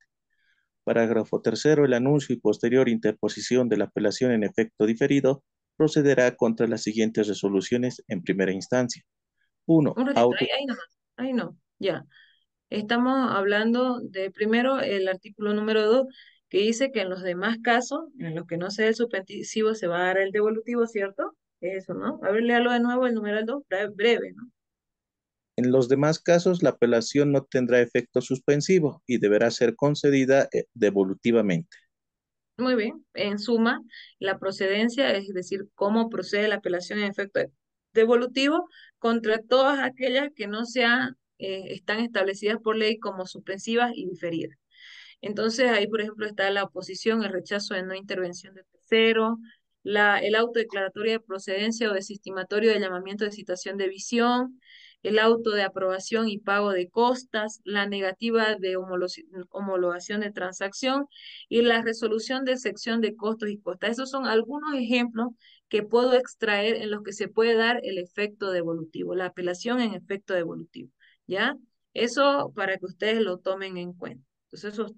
Speaker 9: Parágrafo tercero, el anuncio y posterior interposición de la apelación en efecto diferido procederá contra las siguientes resoluciones en primera instancia. Uno,
Speaker 1: Un ratito,
Speaker 9: auto.
Speaker 1: ahí nomás, ahí no, ya. Estamos hablando de primero el artículo número 2 que dice que en los demás casos, en los que no se dé el suspensivo, se va a dar el devolutivo, ¿cierto? Eso, ¿no? A ver, léalo de nuevo el numeral 2, breve, ¿no?
Speaker 9: En los demás casos, la apelación no tendrá efecto suspensivo y deberá ser concedida devolutivamente.
Speaker 1: Muy bien. En suma, la procedencia, es decir, cómo procede la apelación en efecto devolutivo contra todas aquellas que no sean, están establecidas por ley como suspensivas y diferidas. Entonces, ahí, por ejemplo, está la oposición, el rechazo de no intervención de tercero, el auto declaratorio de procedencia o desestimatorio de llamamiento de citación de visión, el auto de aprobación y pago de costas, la negativa de homologación de transacción y la resolución de sección de costos y costas. Esos son algunos ejemplos que puedo extraer en los que se puede dar el efecto devolutivo, la apelación en efecto devolutivo, ¿ya? Eso para que ustedes lo tomen en cuenta. Entonces, eso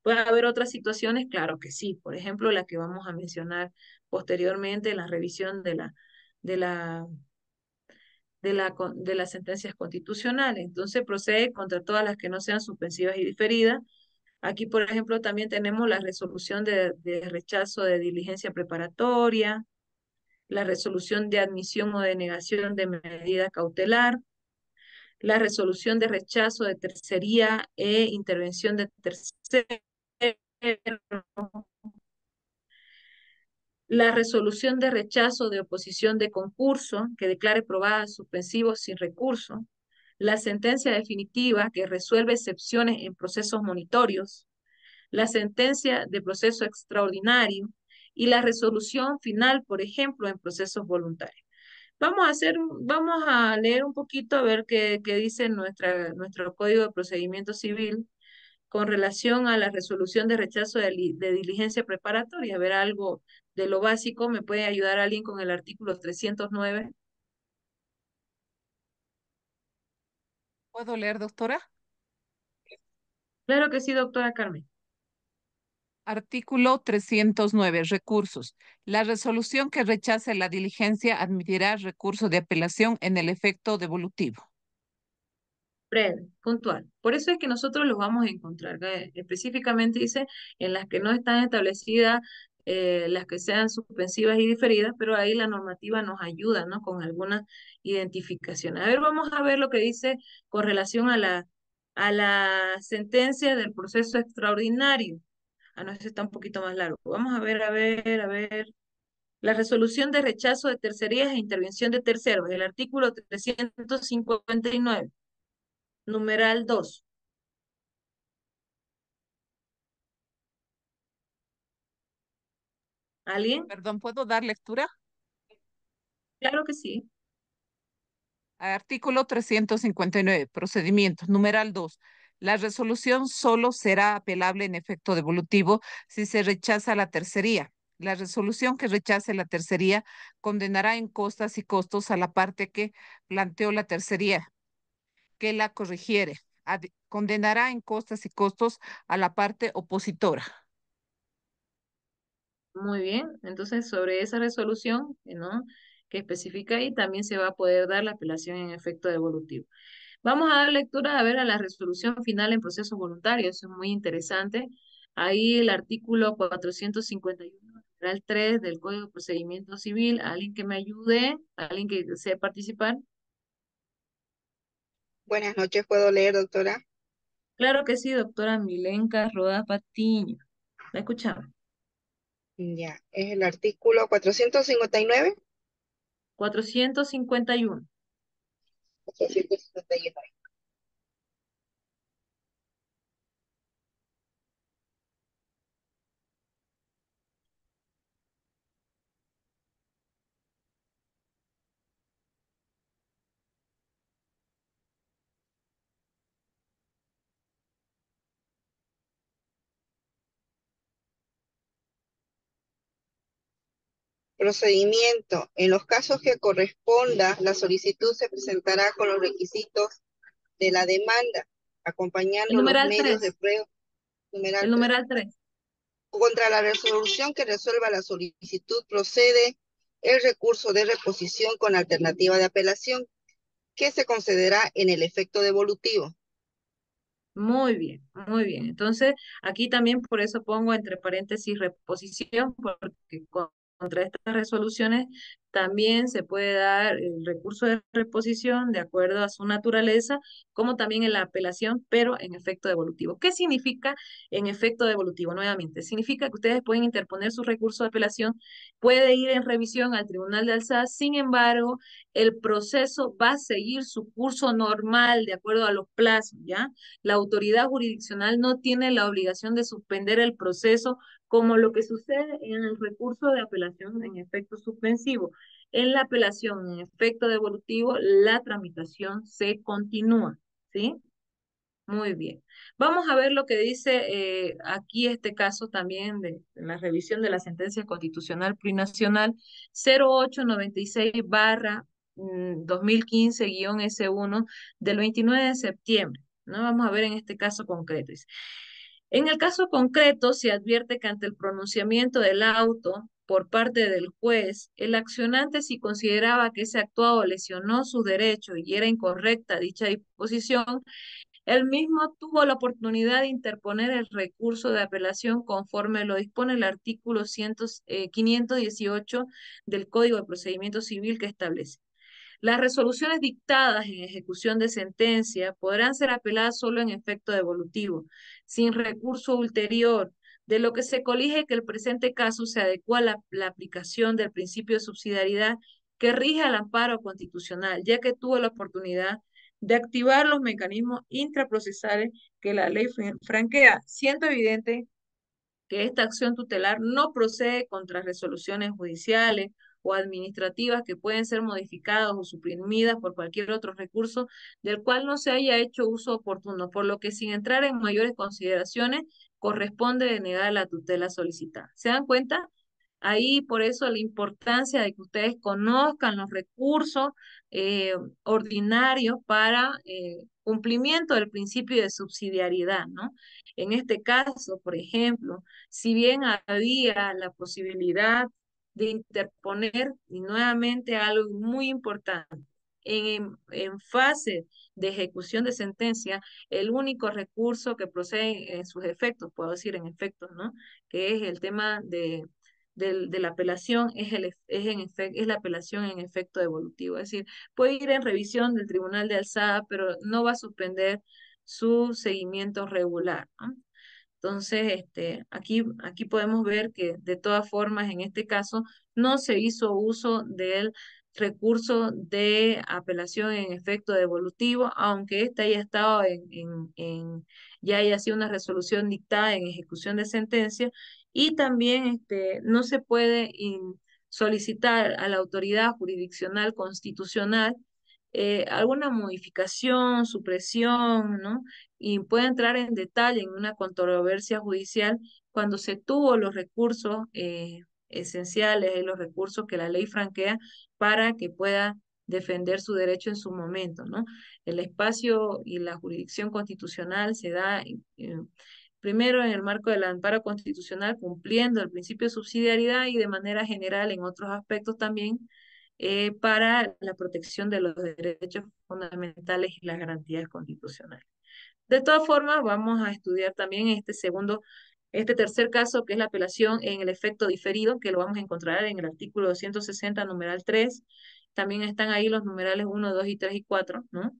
Speaker 1: ¿puede haber otras situaciones? Claro que sí. Por ejemplo, la que vamos a mencionar posteriormente, la revisión de la, de las sentencias constitucionales. Entonces, procede contra todas las que no sean suspensivas y diferidas. Aquí, por ejemplo, también tenemos la resolución de rechazo de diligencia preparatoria, la resolución de admisión o denegación de medida cautelar, la resolución de rechazo de tercería e intervención de terceros, la resolución de rechazo de oposición de concurso que declare probada suspensivo sin recurso, la sentencia definitiva que resuelve excepciones en procesos monitorios, la sentencia de proceso extraordinario y la resolución final, por ejemplo, en procesos voluntarios. Vamos a leer un poquito a ver qué dice nuestro Código de Procedimiento Civil con relación a la resolución de rechazo de diligencia preparatoria. A ver algo de lo básico, ¿me puede ayudar alguien con el artículo 309?
Speaker 3: ¿Puedo leer, doctora?
Speaker 1: Claro que sí, doctora Carmen.
Speaker 3: Artículo 309. Recursos. La resolución que rechace la diligencia admitirá recurso de apelación en el efecto devolutivo.
Speaker 1: breve, puntual. Por eso es que nosotros los vamos a encontrar. Específicamente dice en las que no están establecidas, las que sean suspensivas y diferidas, pero ahí la normativa nos ayuda, ¿no? Con algunas identificaciones. A ver, vamos a ver lo que dice con relación a la sentencia del proceso extraordinario. Ah, no, ese está un poquito más largo. Vamos a ver, a ver, a ver. La resolución de rechazo de tercerías e intervención de terceros, el artículo 359, numeral 2. ¿Alguien?
Speaker 3: Perdón, ¿puedo dar lectura?
Speaker 1: Claro que sí.
Speaker 3: Artículo 359, procedimientos, numeral 2. La resolución solo será apelable en efecto devolutivo si se rechaza la tercería. La resolución que rechace la tercería condenará en costas y costos a la parte que planteó la tercería, que la corrigiere. Condenará en costas y costos a la parte opositora.
Speaker 1: Muy bien. Entonces, sobre esa resolución, ¿no? Que especifica ahí, también se va a poder dar la apelación en efecto devolutivo. Vamos a dar lectura a ver a la resolución final en proceso voluntario. Eso es muy interesante. Ahí el artículo 451, numeral 3 del Código de Procedimiento Civil. ¿Alguien que me ayude? ¿Alguien que desee participar?
Speaker 10: Buenas noches, ¿puedo leer, doctora?
Speaker 1: Claro que sí, doctora Milenka Rodas Patiño. ¿La escuchamos?
Speaker 10: Ya, es el artículo 459.
Speaker 1: 451.
Speaker 10: 459. Procedimiento. En los casos que corresponda, la solicitud se presentará con los requisitos de la demanda,
Speaker 1: El
Speaker 10: acompañando los
Speaker 1: numeral
Speaker 10: medios de
Speaker 1: 3.
Speaker 10: prueba.
Speaker 1: El
Speaker 10: Numeral 3.
Speaker 1: numeral 3.
Speaker 10: Contra la resolución que resuelva la solicitud procede el recurso de reposición con alternativa de apelación, que se concederá en el efecto devolutivo.
Speaker 1: Muy bien, muy bien. Entonces, aquí también por eso pongo entre paréntesis reposición, porque contra estas resoluciones también se puede dar el recurso de reposición de acuerdo a su naturaleza, como también en la apelación, pero en efecto devolutivo. ¿Qué significa en efecto devolutivo? Nuevamente, significa que ustedes pueden interponer su recurso de apelación, puede ir en revisión al Tribunal de Alzada, sin embargo, el proceso va a seguir su curso normal de acuerdo a los plazos, ¿ya? La autoridad jurisdiccional no tiene la obligación de suspender el proceso como lo que sucede en el recurso de apelación en efecto suspensivo. En la apelación en efecto devolutivo, la tramitación se continúa, ¿sí? Muy bien. Vamos a ver lo que dice aquí este caso también de la revisión de la sentencia constitucional plurinacional 0896/2015-S1 del 29 de septiembre. ¿No? Vamos a ver en este caso concreto. En el caso concreto, se advierte que ante el pronunciamiento del auto por parte del juez, el accionante, si consideraba que ese actuado lesionó sus derechos y era incorrecta dicha disposición, él mismo tuvo la oportunidad de interponer el recurso de apelación conforme lo dispone el artículo 518 del Código de Procedimiento Civil que establece. Las resoluciones dictadas en ejecución de sentencia podrán ser apeladas solo en efecto devolutivo, sin recurso ulterior, de lo que se colige que el presente caso se adecua a la aplicación del principio de subsidiariedad que rige al amparo constitucional, ya que tuvo la oportunidad de activar los mecanismos intraprocesales que la ley franquea, siendo evidente que esta acción tutelar no procede contra resoluciones judiciales o administrativas que pueden ser modificadas o suprimidas por cualquier otro recurso del cual no se haya hecho uso oportuno, por lo que sin entrar en mayores consideraciones, corresponde denegar la tutela solicitada. ¿Se dan cuenta? Ahí por eso la importancia de que ustedes conozcan los recursos eh, ordinarios para cumplimiento del principio de subsidiariedad, ¿no? En este caso, por ejemplo, si bien había la posibilidad de interponer, y nuevamente algo muy importante, en fase de ejecución de sentencia, el único recurso que procede en sus efectos, puedo decir en efectos, ¿no? Que es el tema de la apelación, es la apelación en efecto devolutivo. Es decir, puede ir en revisión del Tribunal de Alzada, pero no va a suspender su seguimiento regular, ¿no? Entonces, aquí podemos ver que de todas formas, en este caso, no se hizo uso del recurso de apelación en efecto devolutivo, aunque ésta haya estado ya haya sido una resolución dictada en ejecución de sentencia, y también no se puede solicitar a la autoridad jurisdiccional constitucional alguna modificación, supresión, ¿no? Y puede entrar en detalle en una controversia judicial cuando se tuvo los recursos esenciales y los recursos que la ley franquea para que pueda defender su derecho en su momento, ¿no? El espacio y la jurisdicción constitucional se da primero en el marco del amparo constitucional, cumpliendo el principio de subsidiariedad y de manera general en otros aspectos también para la protección de los derechos fundamentales y las garantías constitucionales. De todas formas, vamos a estudiar también este tercer caso, que es la apelación en el efecto diferido, que lo vamos a encontrar en el artículo 260, numeral 3. También están ahí los numerales 1, 2 y 3 y 4, ¿no?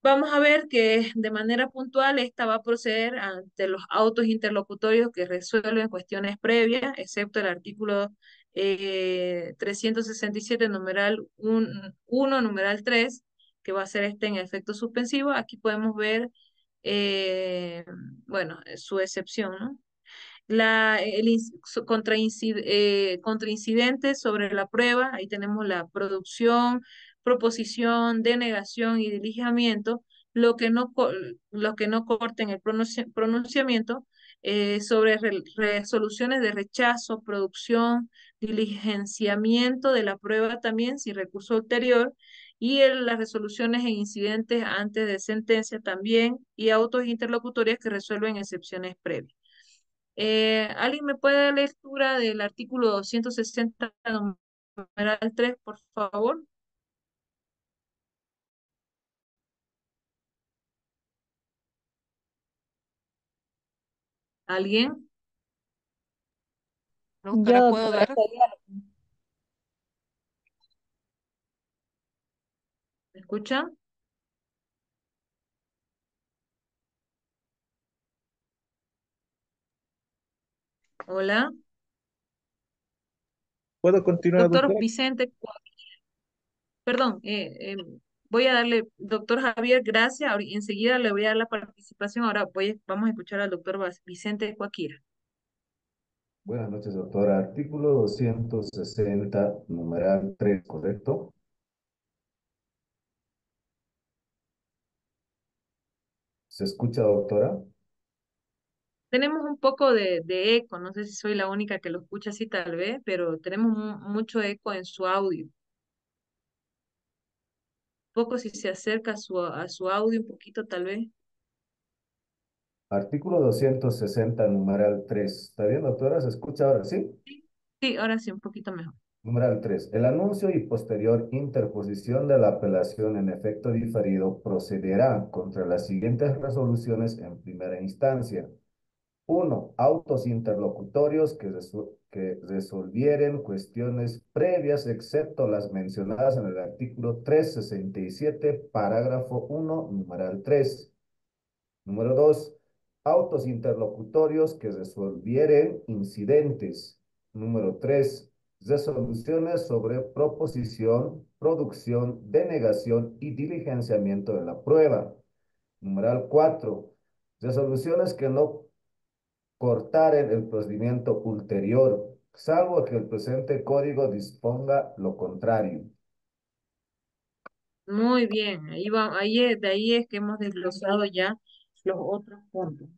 Speaker 1: Vamos a ver que de manera puntual esta va a proceder ante los autos interlocutorios que resuelven cuestiones previas, excepto el artículo 367, numeral 1, numeral 3, que va a ser en efecto suspensivo. Aquí podemos ver, bueno, su excepción, ¿no? Contraincidentes sobre la prueba, ahí tenemos la producción, proposición, denegación y diligimiento, lo que no corten el pronunciamiento sobre resoluciones de rechazo, producción, diligenciamiento de la prueba también, sin recurso ulterior, y las resoluciones en incidentes antes de sentencia también, y autos interlocutorias que resuelven excepciones previas. ¿Alguien me puede dar lectura del artículo 260, numeral 3, por favor? ¿Alguien?
Speaker 3: Doctora, ¿puedo dar?
Speaker 1: ¿Me escuchan? Hola.
Speaker 9: ¿Puedo continuar,
Speaker 1: Doctor
Speaker 9: doctora?
Speaker 1: Vicente, perdón, voy a darle, doctor Javier, gracias. Enseguida le voy a dar la participación. Ahora vamos a escuchar al doctor Vicente Cuaquira.
Speaker 11: Buenas noches, doctora. Artículo 260, numeral 3, ¿correcto? ¿Se escucha, doctora?
Speaker 1: Tenemos un poco de eco, no sé si soy la única que lo escucha así tal vez, pero tenemos mucho eco en su audio. Poco si se acerca a su audio un poquito tal vez.
Speaker 11: Artículo 260, numeral 3. ¿Está bien, doctora? ¿Se escucha ahora? ¿Sí?
Speaker 1: Sí, ahora sí, un poquito mejor.
Speaker 11: Numeral 3. El anuncio y posterior interposición de la apelación en efecto diferido procederá contra las siguientes resoluciones en primera instancia. 1. Autos interlocutorios que resolvieren cuestiones previas, excepto las mencionadas en el artículo 367, parágrafo 1, numeral 3. Número 2. Autos interlocutorios que resolvieren incidentes. Número 3. Resoluciones sobre proposición, producción, denegación y diligenciamiento de la prueba. Numeral 4. Resoluciones que no cortaren el procedimiento ulterior, salvo que el presente código disponga lo contrario.
Speaker 1: Muy bien, ahí va, de ahí es que hemos desglosado ya los otros puntos.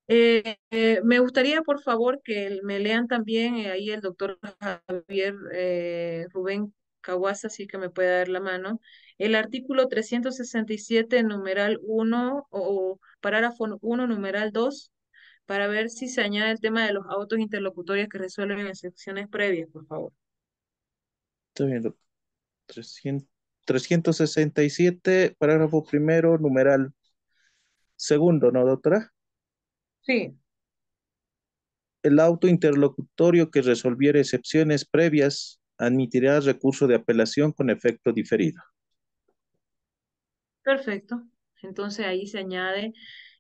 Speaker 1: Me gustaría, por favor, que me lean también ahí el doctor Javier Rubén Caguasa, así que me puede dar la mano, el artículo 367, numeral 1 o parágrafo 1, numeral 2, para ver si se añade el tema de los autos interlocutorios que resuelven en secciones previas, por favor.
Speaker 9: Está bien, doctor. 367, parágrafo primero, numeral segundo, ¿no, doctora?
Speaker 1: Sí,
Speaker 9: El auto interlocutorio que resolviera excepciones previas admitirá recurso de apelación con efecto diferido.
Speaker 1: perfecto. Entonces ahí se añade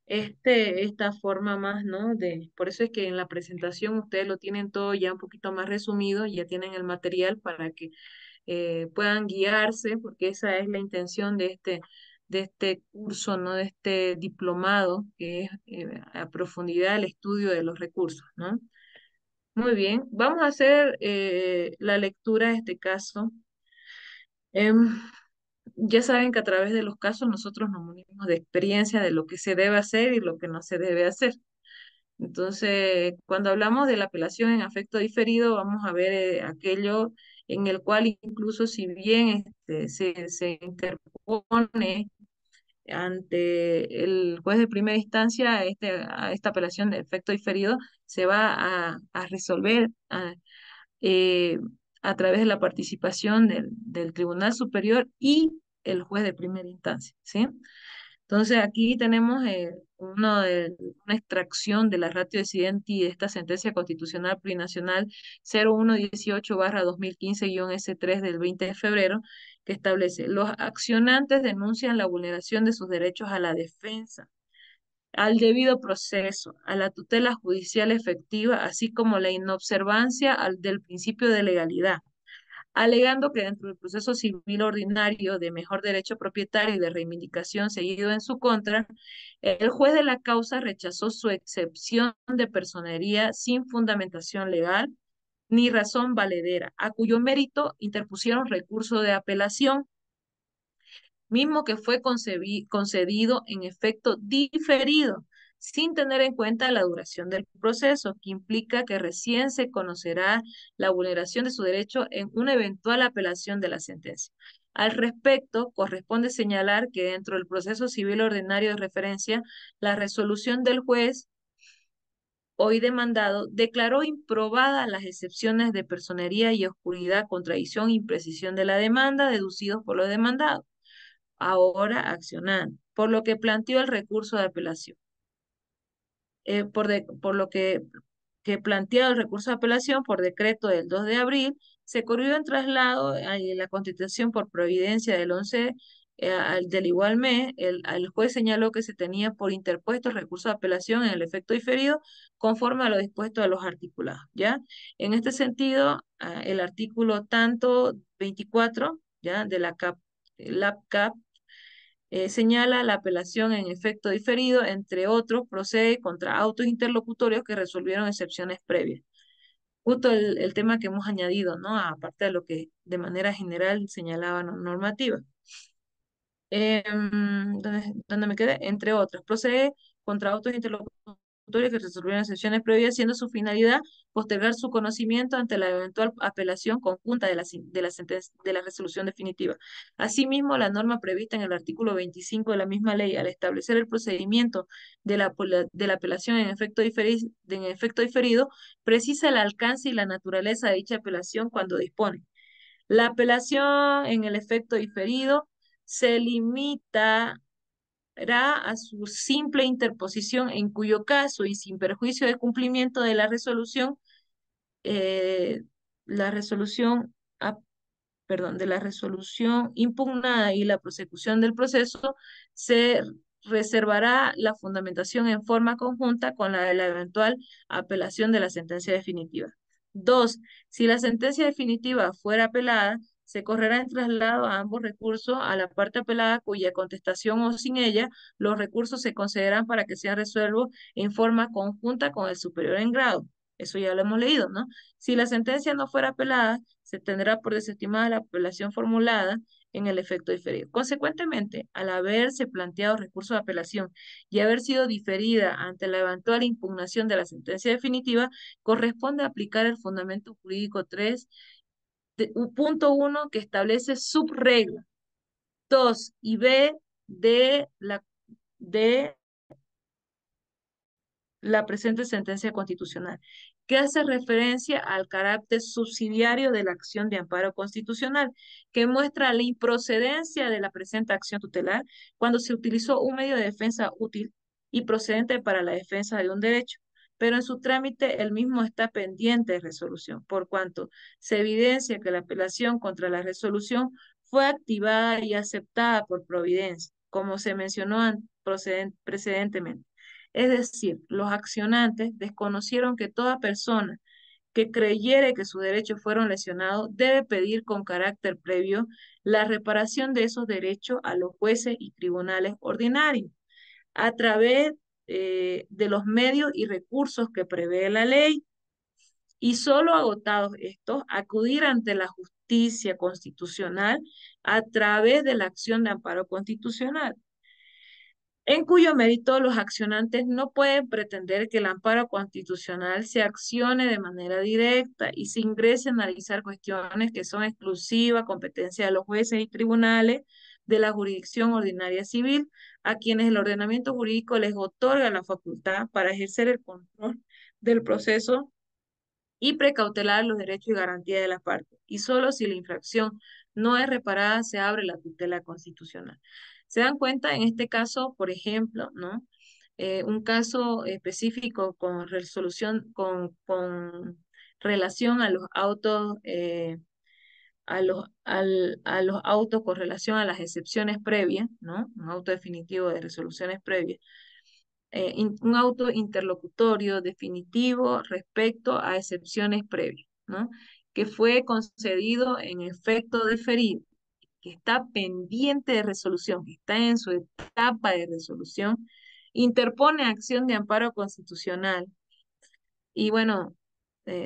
Speaker 1: esta forma más, ¿no? Por eso es que en la presentación ustedes lo tienen todo ya un poquito más resumido, ya tienen el material para que puedan guiarse, porque esa es la intención de este curso, ¿no? De este diplomado, que es a profundidad el estudio de los recursos, ¿no? Muy bien, vamos a hacer la lectura de este caso. Em, ya saben que a través de los casos nosotros nos munimos de experiencia de lo que se debe hacer y lo que no se debe hacer. Entonces, cuando hablamos de la apelación en afecto diferido, vamos a ver aquello en el cual incluso si bien se interpone ante el juez de primera instancia a esta apelación de efecto diferido, se va a resolver eh, a través de la participación del Tribunal Superior y el juez de primera instancia, ¿sí? Entonces aquí tenemos una extracción de la ratio decidendi de esta sentencia constitucional plurinacional 0118/2015-S3 del 20 de febrero, que establece: los accionantes denuncian la vulneración de sus derechos a la defensa, al debido proceso, a la tutela judicial efectiva, así como la inobservancia del principio de legalidad, alegando que dentro del proceso civil ordinario de mejor derecho propietario y de reivindicación seguido en su contra, el juez de la causa rechazó su excepción de personería sin fundamentación legal ni razón valedera, a cuyo mérito interpusieron recurso de apelación, mismo que fue concedido en efecto diferido, sin tener en cuenta la duración del proceso, que implica que recién se conocerá la vulneración de su derecho en una eventual apelación de la sentencia. Al respecto, corresponde señalar que dentro del proceso civil ordinario de referencia, la resolución del juez hoy demandado declaró improbada las excepciones de personería y oscuridad, contradicción e imprecisión de la demanda deducidos por los demandados, ahora accionando, por lo que planteó el recurso de apelación. Por lo que planteado el recurso de apelación por decreto del 2 de abril, se corrió en traslado a la Constitución por providencia del 11 del igual mes. El juez señaló que se tenía por interpuesto el recurso de apelación en el efecto diferido conforme a lo dispuesto de los articulados, ¿ya? En este sentido, el artículo tanto 24, ¿ya? De la CAP señala la apelación en efecto diferido, entre otros, procede contra autos interlocutorios que resolvieron excepciones previas. Justo el tema que hemos añadido, ¿no? Aparte de lo que de manera general señalaba normativa. ¿Dónde me quedé? Entre otros, procede contra autos interlocutorios que resolvieron excepciones previas, siendo su finalidad postergar su conocimiento ante la eventual apelación conjunta de la resolución definitiva. Asimismo, la norma prevista en el artículo 25 de la misma ley, al establecer el procedimiento de la apelación en efecto diferido, precisa el alcance y la naturaleza de dicha apelación cuando dispone: la apelación en el efecto diferido se limitará a su simple interposición, en cuyo caso, y sin perjuicio de cumplimiento de eh, la resolución, de la resolución impugnada y la prosecución del proceso, se reservará la fundamentación en forma conjunta con la de la eventual apelación de la sentencia definitiva. 2. Si la sentencia definitiva fuera apelada, se correrá en traslado a ambos recursos a la parte apelada, cuya contestación o sin ella, los recursos se concederán para que sean resueltos en forma conjunta con el superior en grado. Eso ya lo hemos leído, ¿no? Si la sentencia no fuera apelada, se tendrá por desestimada la apelación formulada en el efecto diferido. Consecuentemente, al haberse planteado recurso de apelación y haber sido diferida ante la eventual impugnación de la sentencia definitiva, corresponde aplicar el fundamento jurídico 3, punto 1, que establece subregla 2 y B de la presente sentencia constitucional, que hace referencia al carácter subsidiario de la acción de amparo constitucional, que muestra la improcedencia de la presente acción tutelar cuando se utilizó un medio de defensa útil y procedente para la defensa de un derecho, pero en su trámite el mismo está pendiente de resolución, por cuanto se evidencia que la apelación contra la resolución fue activada y aceptada por Providencia, como se mencionó precedentemente. Es decir, los accionantes desconocieron que toda persona que creyere que sus derechos fueron lesionados debe pedir con carácter previo la reparación de esos derechos a los jueces y tribunales ordinarios a través de los medios y recursos que prevé la ley, y solo agotados estos, acudir ante la justicia constitucional a través de la acción de amparo constitucional, en cuyo mérito los accionantes no pueden pretender que el amparo constitucional se accione de manera directa y se ingrese a analizar cuestiones que son exclusiva competencia de los jueces y tribunales de la jurisdicción ordinaria civil, a quienes el ordenamiento jurídico les otorga la facultad para ejercer el control del proceso y precautelar los derechos y garantías de las partes. Y solo si la infracción no es reparada se abre la tutela constitucional. ¿Se dan cuenta? En este caso, por ejemplo, ¿no? Un caso específico con resolución, con relación a los autos, a los autos con relación a las excepciones previas, ¿no? Un auto definitivo de resoluciones previas, un auto interlocutorio definitivo respecto a excepciones previas, ¿no? Que fue concedido en efecto deferido, que está pendiente de resolución, que está en su etapa de resolución, interpone acción de amparo constitucional y bueno,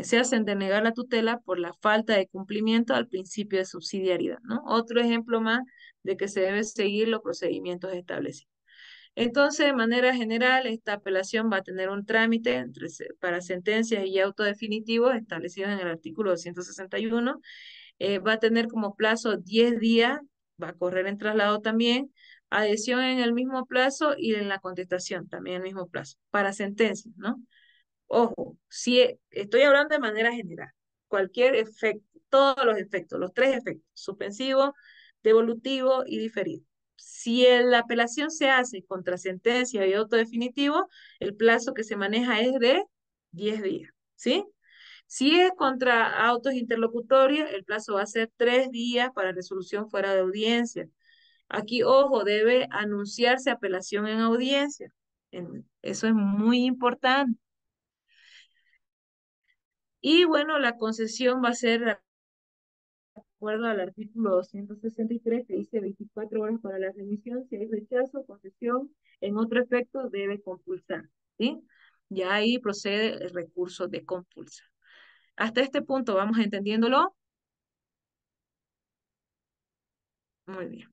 Speaker 1: se hacen denegar la tutela por la falta de cumplimiento al principio de subsidiariedad, ¿no? Otro ejemplo más de que se deben seguir los procedimientos establecidos. Entonces, de manera general, esta apelación va a tener un trámite para sentencias y autos definitivos establecidos en el artículo 261. Va a tener como plazo 10 días, va a correr en traslado también, adhesión en el mismo plazo y en la contestación también en el mismo plazo, para sentencias, ¿no? Ojo, si estoy hablando de manera general, cualquier efecto, todos los efectos, los tres efectos, suspensivo, devolutivo y diferido. Si la apelación se hace contra sentencia y auto definitivo, el plazo que se maneja es de 10 días, ¿sí? Si es contra autos interlocutorios, el plazo va a ser 3 días para resolución fuera de audiencia. Aquí, ojo, debe anunciarse apelación en audiencia. Eso es muy importante. Y bueno, la concesión va a ser de acuerdo al artículo 263 que dice 24 horas para la remisión. Si hay rechazo, concesión, en otro efecto debe compulsar, ¿sí? Ya ahí procede el recurso de compulsa. Hasta este punto, ¿vamos entendiéndolo? Muy bien.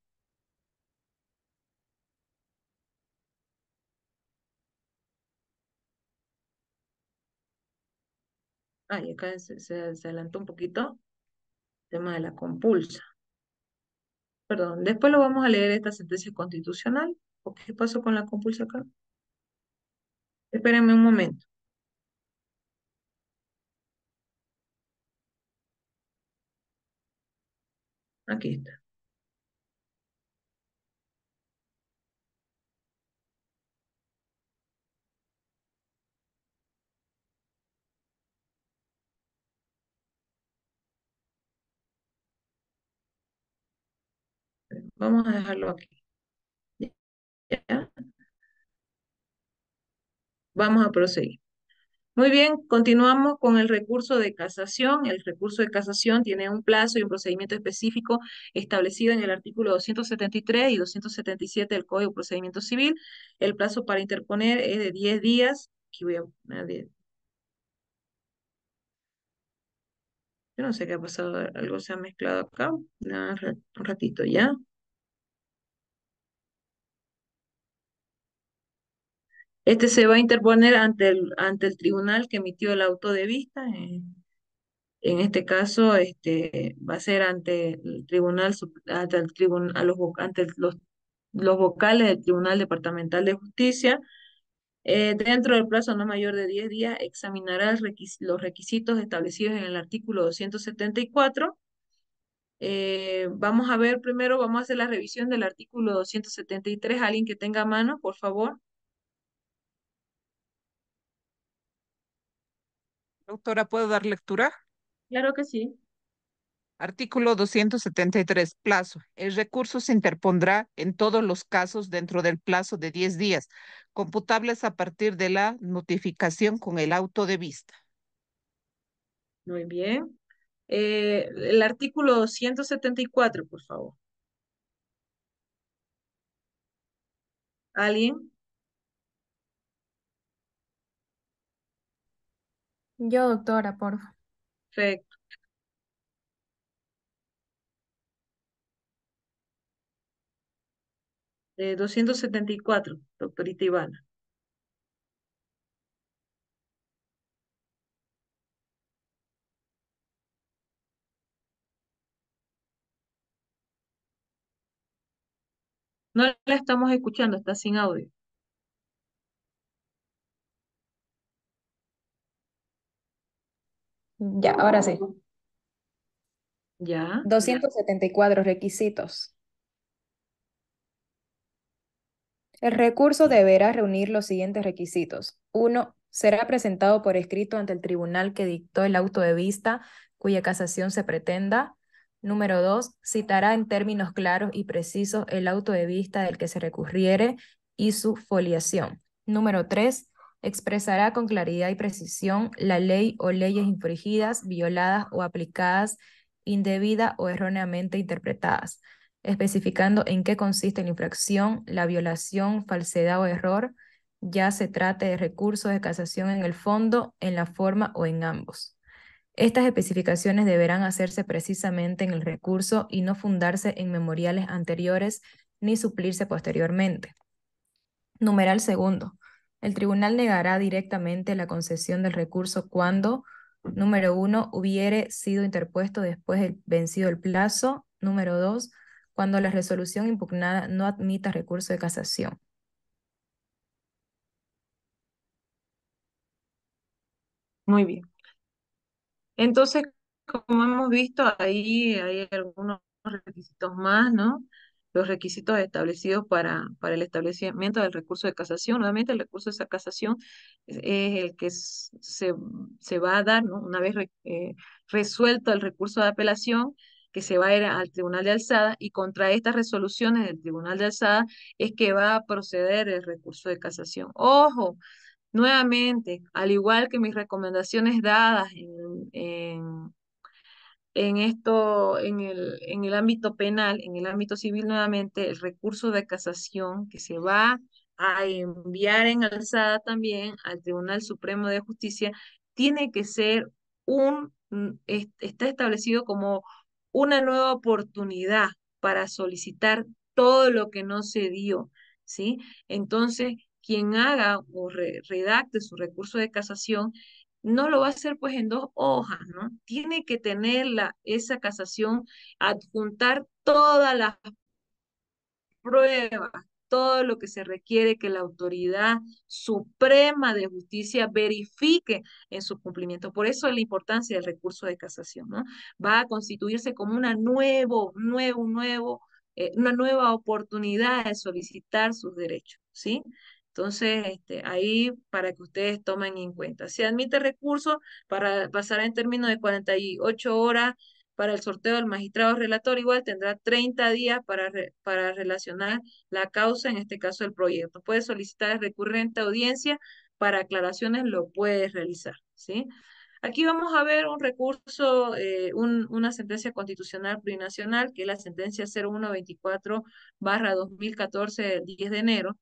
Speaker 1: Ah, y acá se adelantó un poquito el tema de la compulsa. Perdón, después lo vamos a leer esta sentencia constitucional. ¿O qué pasó con la compulsa acá? Espérenme un momento. Aquí está. Vamos a dejarlo aquí. ¿Ya? Vamos a proseguir. Muy bien, continuamos con el recurso de casación. El recurso de casación tiene un plazo y un procedimiento específico establecido en el artículo 273 y 277 del Código de Procedimiento Civil. El plazo para interponer es de 10 días. Aquí voy a poner yo no sé qué ha pasado, algo se ha mezclado acá. Un ratito ya. Este se va a interponer ante el tribunal que emitió el auto de vista. En este caso, va a ser ante el tribunal, ante el ante los vocales del Tribunal Departamental de Justicia, Dentro del plazo no mayor de 10 días, examinará los requisitos establecidos en el artículo 274. Vamos a ver primero, vamos a hacer la revisión del artículo 273. Alguien que tenga a mano, por favor.
Speaker 3: Doctora, ¿puedo dar lectura?
Speaker 1: Claro que sí.
Speaker 3: Artículo 273. Plazo. El recurso se interpondrá en todos los casos dentro del plazo de 10 días, computables a partir de la notificación con el auto de vista.
Speaker 1: Muy bien. El artículo 174, por favor. ¿Alguien?
Speaker 2: Yo, doctora, por favor.
Speaker 1: Perfecto. 274, doctorita Ivana. No la estamos escuchando, está sin audio.
Speaker 2: Ya, ahora sí.
Speaker 1: Ya.
Speaker 2: 274 requisitos. El recurso deberá reunir los siguientes requisitos. 1. Será presentado por escrito ante el tribunal que dictó el auto de vista cuya casación se pretenda. Número 2. Citará en términos claros y precisos el auto de vista del que se recurriere y su foliación. Número 3. Expresará con claridad y precisión la ley o leyes infringidas, violadas o aplicadas indebida o erróneamente interpretadas, especificando en qué consiste la infracción, la violación, falsedad o error, ya se trate de recurso de casación en el fondo, en la forma o en ambos. Estas especificaciones deberán hacerse precisamente en el recurso y no fundarse en memoriales anteriores ni suplirse posteriormente. Numeral segundo. El tribunal negará directamente la concesión del recurso cuando, número 1, hubiere sido interpuesto después del vencido el plazo. Número 2, cuando la resolución impugnada no admita recurso de casación.
Speaker 1: Muy bien. Entonces, como hemos visto, ahí hay algunos requisitos más, ¿no? Los requisitos establecidos para el establecimiento del recurso de casación. Nuevamente, el recurso de casación es el que se va a dar, ¿no? Una vez resuelto el recurso de apelación, que se va a ir al Tribunal de Alzada, y contra estas resoluciones del Tribunal de Alzada es que va a proceder el recurso de casación. ¡Ojo! Nuevamente, al igual que mis recomendaciones dadas en esto, en el ámbito penal, en el ámbito civil, nuevamente, el recurso de casación que se va a enviar en alzada también al Tribunal Supremo de Justicia, tiene que ser está establecido como una nueva oportunidad para solicitar todo lo que no se dio, ¿sí? Entonces, quien haga o redacte su recurso de casación no lo va a hacer pues en 2 hojas, ¿no? Tiene que tener esa casación, adjuntar todas las pruebas, todo lo que se requiere que la autoridad suprema de justicia verifique en su cumplimiento. Por eso la importancia del recurso de casación, ¿no? Va a constituirse como una nueva oportunidad de solicitar sus derechos, ¿sí? Entonces, ahí para que ustedes tomen en cuenta. Se admite recurso para pasar en términos de 48 horas para el sorteo del magistrado relator. Igual tendrá 30 días para relacionar la causa, en este caso el proyecto. Puede solicitar el recurrente audiencia para aclaraciones, lo puede realizar, ¿sí? Aquí vamos a ver un recurso, una sentencia constitucional plurinacional, que es la sentencia 0124/2014 del 10 de enero,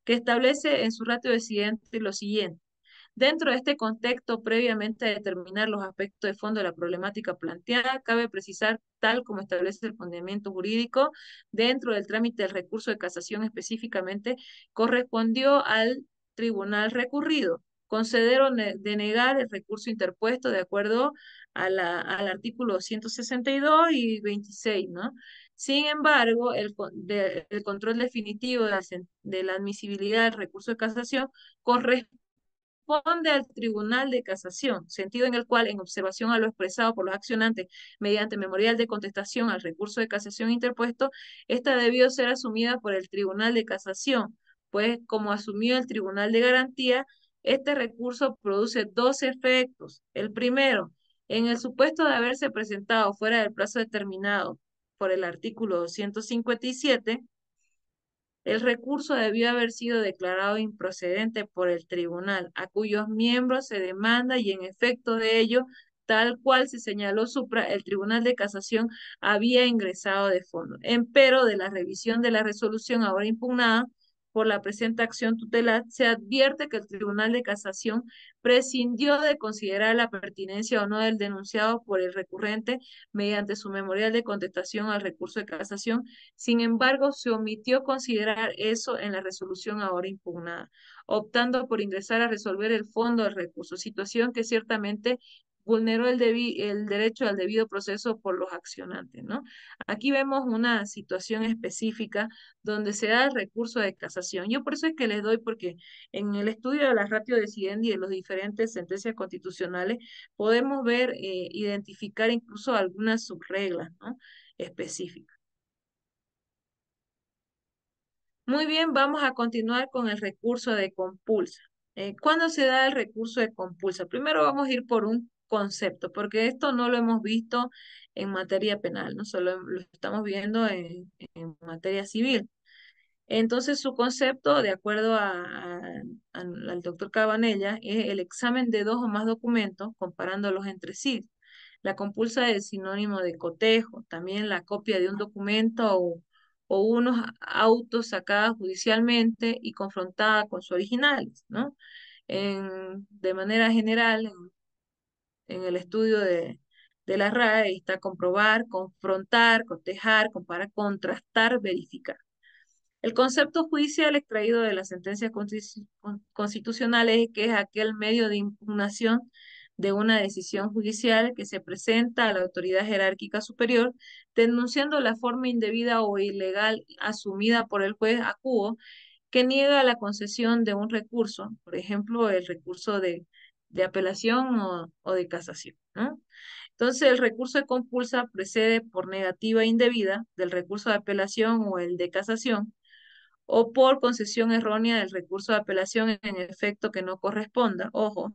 Speaker 1: que establece en su ratio decidente lo siguiente. Dentro de este contexto, previamente a determinar los aspectos de fondo de la problemática planteada, cabe precisar, tal como establece el fundamento jurídico, dentro del trámite del recurso de casación específicamente, correspondió al tribunal recurrido, conceder o denegar el recurso interpuesto de acuerdo al artículo 162 y 26, ¿no? Sin embargo, el control definitivo de la admisibilidad del recurso de casación corresponde al Tribunal de Casación, sentido en el cual, en observación a lo expresado por los accionantes mediante memorial de contestación al recurso de casación interpuesto, esta debió ser asumida por el Tribunal de Casación, pues como asumió el Tribunal de Garantía, este recurso produce dos efectos. El primero, en el supuesto de haberse presentado fuera del plazo determinado por el artículo 257, el recurso debió haber sido declarado improcedente por el tribunal, a cuyos miembros se demanda y en efecto de ello, tal cual se señaló supra, el Tribunal de Casación había ingresado de fondo. Empero, de la revisión de la resolución ahora impugnada por la presente acción tutelar, se advierte que el Tribunal de Casación prescindió de considerar la pertinencia o no del denunciado por el recurrente mediante su memorial de contestación al recurso de casación. Sin embargo, se omitió considerar eso en la resolución ahora impugnada, optando por ingresar a resolver el fondo del recurso, situación que ciertamente vulneró el derecho al debido proceso por los accionantes, ¿no? Aquí vemos una situación específica donde se da el recurso de casación. Yo por eso es que les doy, porque en el estudio de la ratio decidendi y de los diferentes sentencias constitucionales podemos ver, identificar incluso algunas subreglas, ¿no? Específicas. Muy bien, vamos a continuar con el recurso de compulsa. ¿Cuándo se da el recurso de compulsa? Primero vamos a ir por un concepto, porque esto no lo hemos visto en materia penal, no solo lo estamos viendo en materia civil. Entonces, su concepto, de acuerdo al doctor Cabanella, es el examen de dos o más documentos comparándolos entre sí. La compulsa es sinónimo de cotejo, también la copia de un documento o unos autos sacados judicialmente y confrontada con sus originales, ¿no? De manera general, en el estudio de la RAE está comprobar, confrontar, cotejar, comparar, contrastar, verificar. El concepto judicial extraído de las sentencias constitucionales es que es aquel medio de impugnación de una decisión judicial que se presenta a la autoridad jerárquica superior denunciando la forma indebida o ilegal asumida por el juez acuo que niega la concesión de un recurso, por ejemplo, el recurso de apelación o de casación, ¿no? Entonces, el recurso de compulsa precede por negativa indebida del recurso de apelación o el de casación, o por concesión errónea del recurso de apelación en efecto que no corresponda, ojo,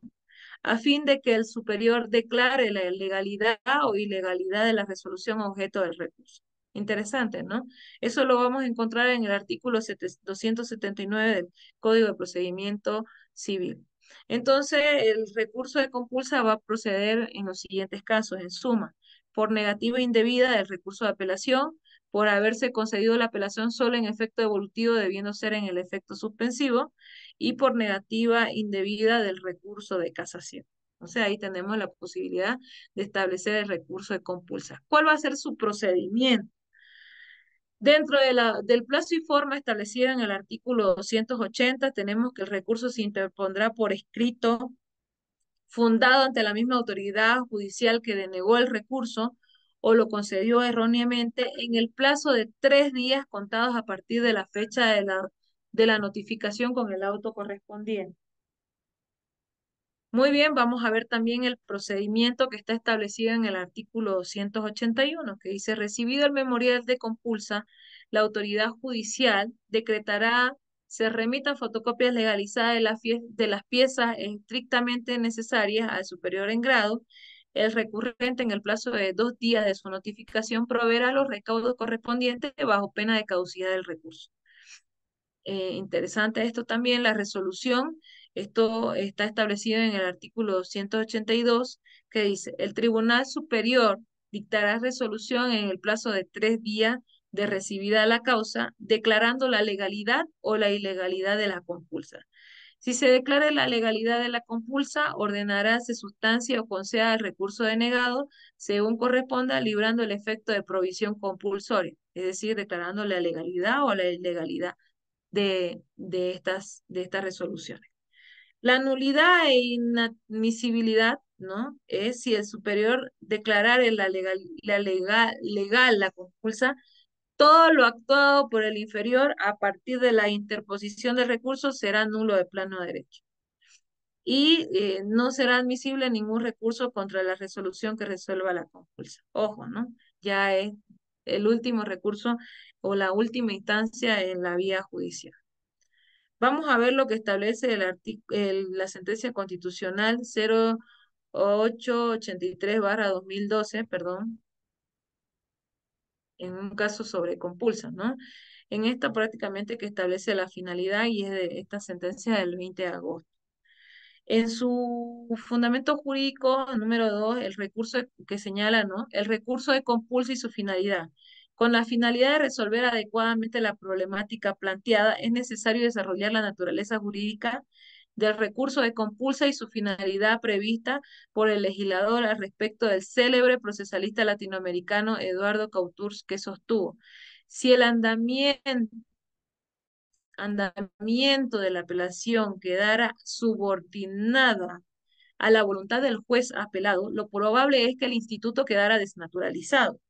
Speaker 1: a fin de que el superior declare la legalidad o ilegalidad de la resolución objeto del recurso. Interesante, ¿no? Eso lo vamos a encontrar en el artículo 279 del Código de Procedimiento Civil. Entonces, el recurso de compulsa va a proceder en los siguientes casos, en suma, por negativa indebida del recurso de apelación, por haberse concedido la apelación solo en efecto devolutivo, debiendo ser en el efecto suspensivo, y por negativa indebida del recurso de casación. O sea, ahí tenemos la posibilidad de establecer el recurso de compulsa. ¿Cuál va a ser su procedimiento? Dentro del plazo y forma establecido en el artículo 280, tenemos que el recurso se interpondrá por escrito, fundado ante la misma autoridad judicial que denegó el recurso o lo concedió erróneamente en el plazo de 3 días contados a partir de la fecha de la notificación con el auto correspondiente. Muy bien, vamos a ver también el procedimiento que está establecido en el artículo 281, que dice, recibido el memorial de compulsa, la autoridad judicial decretará se remitan fotocopias legalizadas de las piezas estrictamente necesarias al superior en grado. El recurrente, en el plazo de 2 días de su notificación, proveerá los recaudos correspondientes bajo pena de caducidad del recurso. Interesante esto también, la resolución. Esto está establecido en el artículo 282, que dice, el Tribunal Superior dictará resolución en el plazo de 3 días de recibida la causa, declarando la legalidad o la ilegalidad de la compulsa. Si se declara la legalidad de la compulsa, ordenará se sustancia o conceda el recurso denegado, según corresponda, librando el efecto de provisión compulsoria, es decir, declarando la legalidad o la ilegalidad de estas resoluciones. La nulidad e inadmisibilidad, ¿no? Es si el superior declarara legal la compulsa, todo lo actuado por el inferior a partir de la interposición del recurso será nulo de plano derecho. Y no será admisible ningún recurso contra la resolución que resuelva la compulsa. Ojo, ¿no? Ya es el último recurso o la última instancia en la vía judicial. Vamos a ver lo que establece la sentencia constitucional 0883/2012, perdón, en un caso sobre compulsa, ¿no? En esta prácticamente que establece la finalidad y es de esta sentencia del 20 de agosto. En su fundamento jurídico número 2, el recurso que señala, ¿no? El recurso de compulsa y su finalidad. Con la finalidad de resolver adecuadamente la problemática planteada, es necesario desarrollar la naturaleza jurídica del recurso de compulsa y su finalidad prevista por el legislador al respecto del célebre procesalista latinoamericano Eduardo Cauturs, que sostuvo: si el andamiento de la apelación quedara subordinada a la voluntad del juez apelado, lo probable es que el instituto quedara desnaturalizado.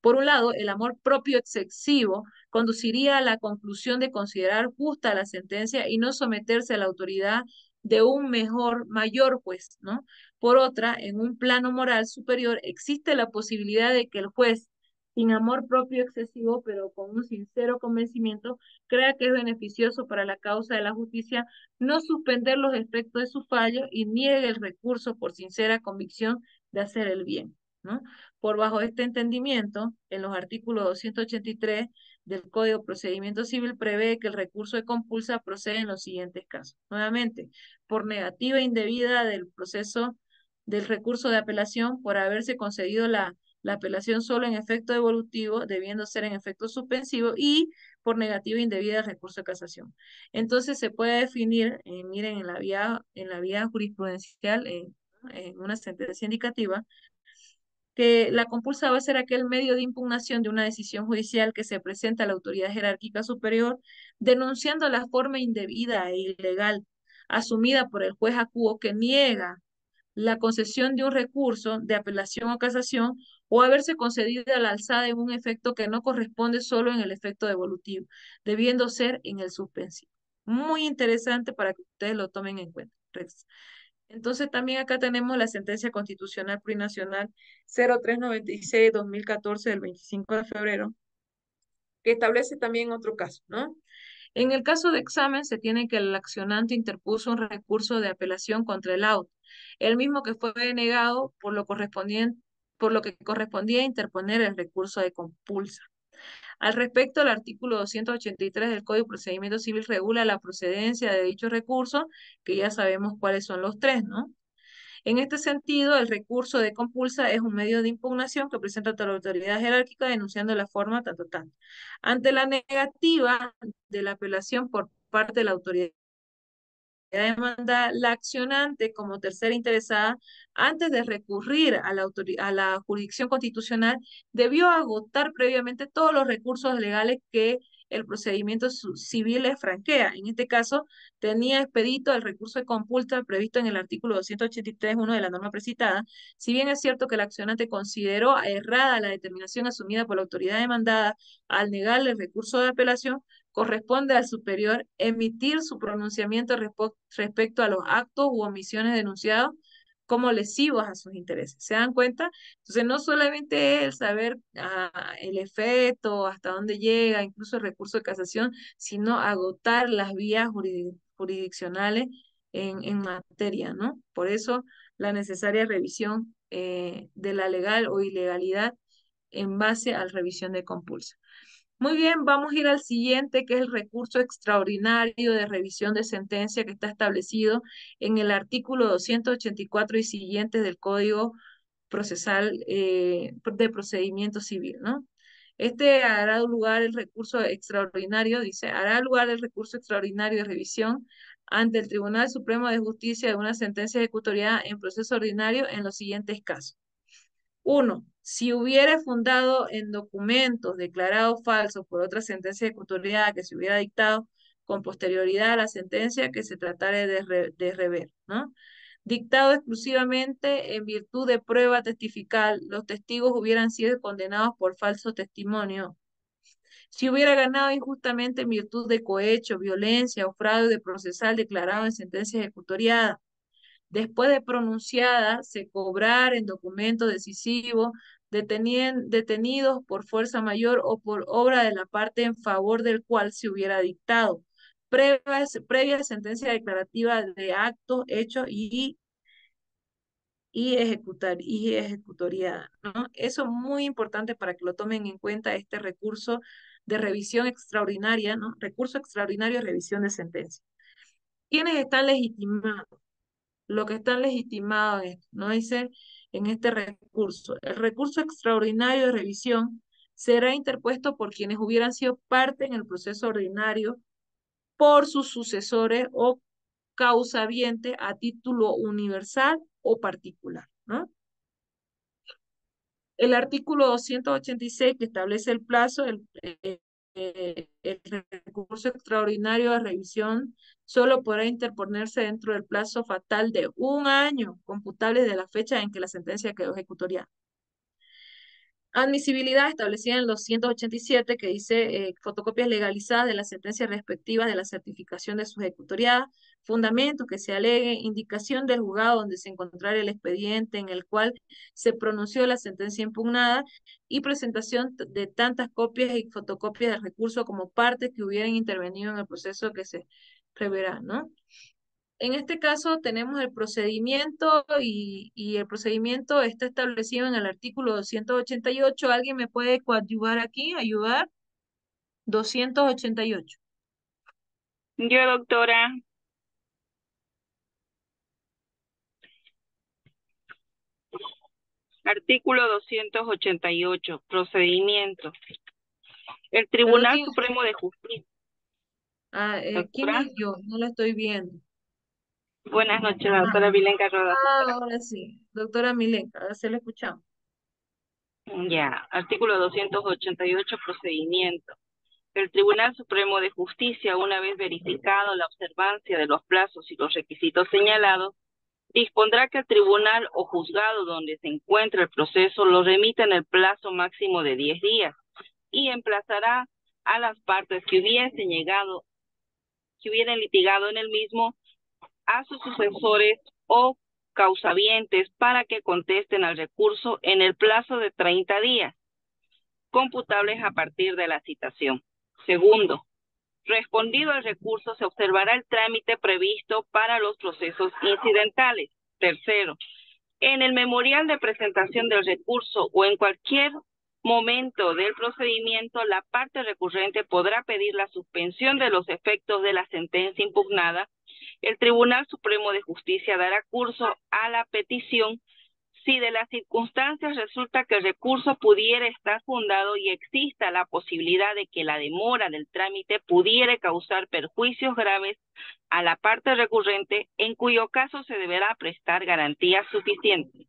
Speaker 1: Por un lado, el amor propio excesivo conduciría a la conclusión de considerar justa la sentencia y no someterse a la autoridad de un mayor juez, ¿no? Por otra, en un plano moral superior, existe la posibilidad de que el juez, sin amor propio excesivo, pero con un sincero convencimiento, crea que es beneficioso para la causa de la justicia no suspender los efectos de su fallo y niegue el recurso por sincera convicción de hacer el bien, ¿no? Por bajo este entendimiento, en los artículos 283 del Código de Procedimiento Civil prevé que el recurso de compulsa procede en los siguientes casos. Nuevamente, por negativa indebida del proceso del recurso de apelación, por haberse concedido la apelación solo en efecto devolutivo, debiendo ser en efecto suspensivo, y por negativa indebida del recurso de casación. Entonces se puede definir, miren, en la vía jurisprudencial, en una sentencia indicativa, que la compulsa va a ser aquel medio de impugnación de una decisión judicial que se presenta a la autoridad jerárquica superior denunciando la forma indebida e ilegal asumida por el juez acuo que niega la concesión de un recurso de apelación o casación o haberse concedido a la alzada en un efecto que no corresponde solo en el efecto devolutivo, debiendo ser en el suspensivo. Muy interesante para que ustedes lo tomen en cuenta. Entonces también acá tenemos la sentencia constitucional plurinacional 0396/2014 del 25 de febrero, que establece también otro caso, ¿no? En el caso de examen se tiene que el accionante interpuso un recurso de apelación contra el auto, el mismo que fue denegado por lo que correspondía interponer el recurso de compulsa. Al respecto, el artículo 283 del Código de Procedimiento Civil regula la procedencia de dicho recurso, que ya sabemos cuáles son los tres, ¿no? En este sentido, el recurso de compulsa es un medio de impugnación que presenta ante la autoridad jerárquica denunciando la forma tanto. Ante la negativa de la apelación por parte de la autoridad demanda, la accionante como tercera interesada, antes de recurrir a la jurisdicción constitucional, debió agotar previamente todos los recursos legales que el procedimiento civil le franquea. En este caso, tenía expedito el recurso de compulsa previsto en el artículo 283.1 de la norma precitada. Si bien es cierto que el accionante consideró errada la determinación asumida por la autoridad demandada al negarle el recurso de apelación, corresponde al superior emitir su pronunciamiento respecto a los actos u omisiones denunciados como lesivos a sus intereses. ¿Se dan cuenta? Entonces, no solamente es el saber el efecto, hasta dónde llega, incluso el recurso de casación, sino agotar las vías jurisdiccionales en materia, ¿no? Por eso, la necesaria revisión de la legal o ilegalidad en base a la revisión de compulsa. Muy bien, vamos a ir al siguiente, que es el recurso extraordinario de revisión de sentencia que está establecido en el artículo 284 y siguientes del Código Procesal de Procedimiento Civil, ¿no? Este hará lugar el recurso extraordinario, dice, hará lugar el recurso extraordinario de revisión ante el Tribunal Supremo de Justicia de una sentencia ejecutoriada en proceso ordinario en los siguientes casos. 1. Si hubiere fundado en documentos declarados falsos por otra sentencia ejecutoriada que se hubiera dictado con posterioridad a la sentencia que se tratare de rever, ¿no? Dictado exclusivamente en virtud de prueba testifical, los testigos hubieran sido condenados por falso testimonio. Si hubiera ganado injustamente en virtud de cohecho, violencia o fraude procesal declarado en sentencia ejecutoriada, después de pronunciada, se cobrar en documento decisivo detenidos por fuerza mayor o por obra de la parte en favor del cual se hubiera dictado, previa sentencia declarativa de acto, hecho y ejecutoriada, ¿no? Eso es muy importante para que lo tomen en cuenta este recurso de revisión extraordinaria, ¿no? Recurso extraordinario de revisión de sentencia. ¿Quiénes están legitimados? Lo que están legitimados no dice en este recurso. El recurso extraordinario de revisión será interpuesto por quienes hubieran sido parte en el proceso ordinario por sus sucesores o causaviente a título universal o particular, ¿no? El artículo 286 que establece el plazo, el recurso extraordinario de revisión solo podrá interponerse dentro del plazo fatal de 1 año, computable de la fecha en que la sentencia quedó ejecutoriada. Admisibilidad establecida en los 187 que dice fotocopias legalizadas de las sentencias respectivas de la certificación de su ejecutoriada, fundamentos que se alegue, indicación del juzgado donde se encontrara el expediente en el cual se pronunció la sentencia impugnada y presentación de tantas copias y fotocopias del recurso como partes que hubieran intervenido en el proceso que se reverá, ¿no? En este caso tenemos el procedimiento y el procedimiento está establecido en el artículo 288. ¿Alguien me puede coadyuvar aquí? ¿Ayudar? 288.
Speaker 12: Yo, doctora. Artículo 288. Procedimiento. El
Speaker 1: Pero
Speaker 12: Tribunal
Speaker 1: ¿quién,
Speaker 12: Supremo de Justicia.
Speaker 1: ¿quién
Speaker 12: Doctora.
Speaker 1: es yo? No lo estoy viendo.
Speaker 12: Buenas noches, la doctora Vilenca Rodas.
Speaker 1: Ahora sí. Doctora Milenka, ahora se le escuchamos.
Speaker 12: Ya, artículo 288, procedimiento. El Tribunal Supremo de Justicia, una vez verificado la observancia de los plazos y los requisitos señalados, dispondrá que el tribunal o juzgado donde se encuentre el proceso lo remita en el plazo máximo de 10 días y emplazará a las partes que hubiesen litigado en el mismo a sus sucesores o causavientes para que contesten al recurso en el plazo de 30 días, computables a partir de la citación. Segundo, respondido el recurso, se observará el trámite previsto para los procesos incidentales. Tercero, en el memorial de presentación del recurso o en cualquier momento del procedimiento, la parte recurrente podrá pedir la suspensión de los efectos de la sentencia impugnada. El Tribunal Supremo de Justicia dará curso a la petición si de las circunstancias resulta que el recurso pudiera estar fundado y exista la posibilidad de que la demora del trámite pudiera causar perjuicios graves a la parte recurrente, en cuyo caso se deberá prestar garantías suficientes.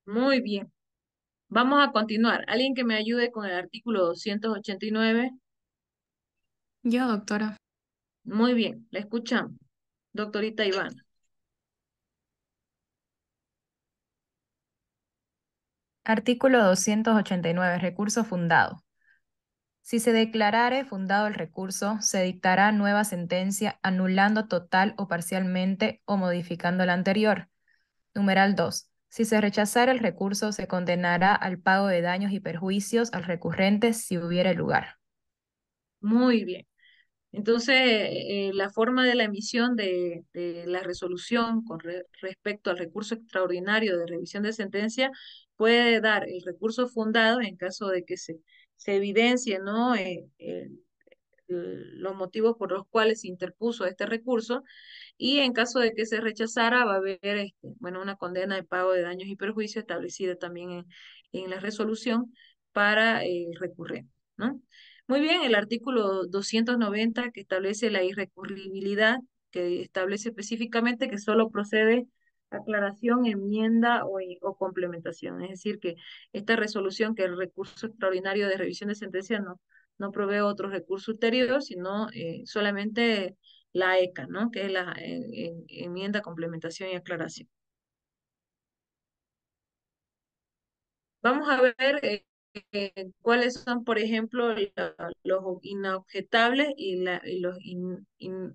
Speaker 1: Muy bien. Vamos a continuar. ¿Alguien que me ayude con el artículo 289?
Speaker 2: Yo, doctora.
Speaker 1: Muy bien, la escuchamos. Doctorita Ivana.
Speaker 2: Artículo 289. Recurso fundado. Si se declarare fundado el recurso, se dictará nueva sentencia anulando total o parcialmente o modificando la anterior. Numeral 2. Si se rechazara el recurso, se condenará al pago de daños y perjuicios al recurrente si hubiere lugar.
Speaker 1: Muy bien. Entonces, la forma de la emisión de la resolución con respecto al recurso extraordinario de revisión de sentencia puede dar el recurso fundado en caso de que se evidencie, ¿no? Los motivos por los cuales se interpuso este recurso y en caso de que se rechazara va a haber bueno, una condena de pago de daños y perjuicios establecida también en la resolución para recurrente, ¿no? Muy bien, el artículo 290 que establece la irrecurribilidad, que establece específicamente que solo procede aclaración, enmienda o complementación. Es decir, que esta resolución, que el recurso extraordinario de revisión de sentencia no provee otro recurso ulterior, sino solamente la ECA, ¿no? Que es la enmienda, complementación y aclaración. Vamos a ver cuáles son, por ejemplo, los inobjetables y los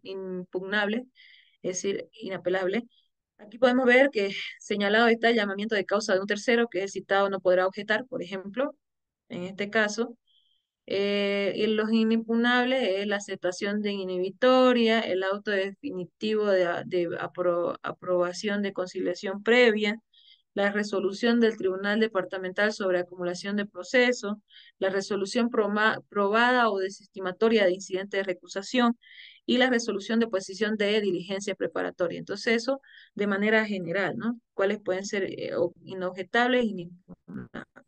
Speaker 1: impugnables, es decir, inapelables. Aquí podemos ver que señalado está el llamamiento de causa de un tercero, que el citado no podrá objetar, por ejemplo, en este caso. Y los inimpugnables es la aceptación de inhibitoria, el auto definitivo de aprobación de conciliación previa, la resolución del Tribunal Departamental sobre acumulación de proceso, la resolución probada o desestimatoria de incidente de recusación y la resolución de posición de diligencia preparatoria. Entonces eso de manera general, ¿no? ¿Cuáles pueden ser inobjetables y inimpugnables?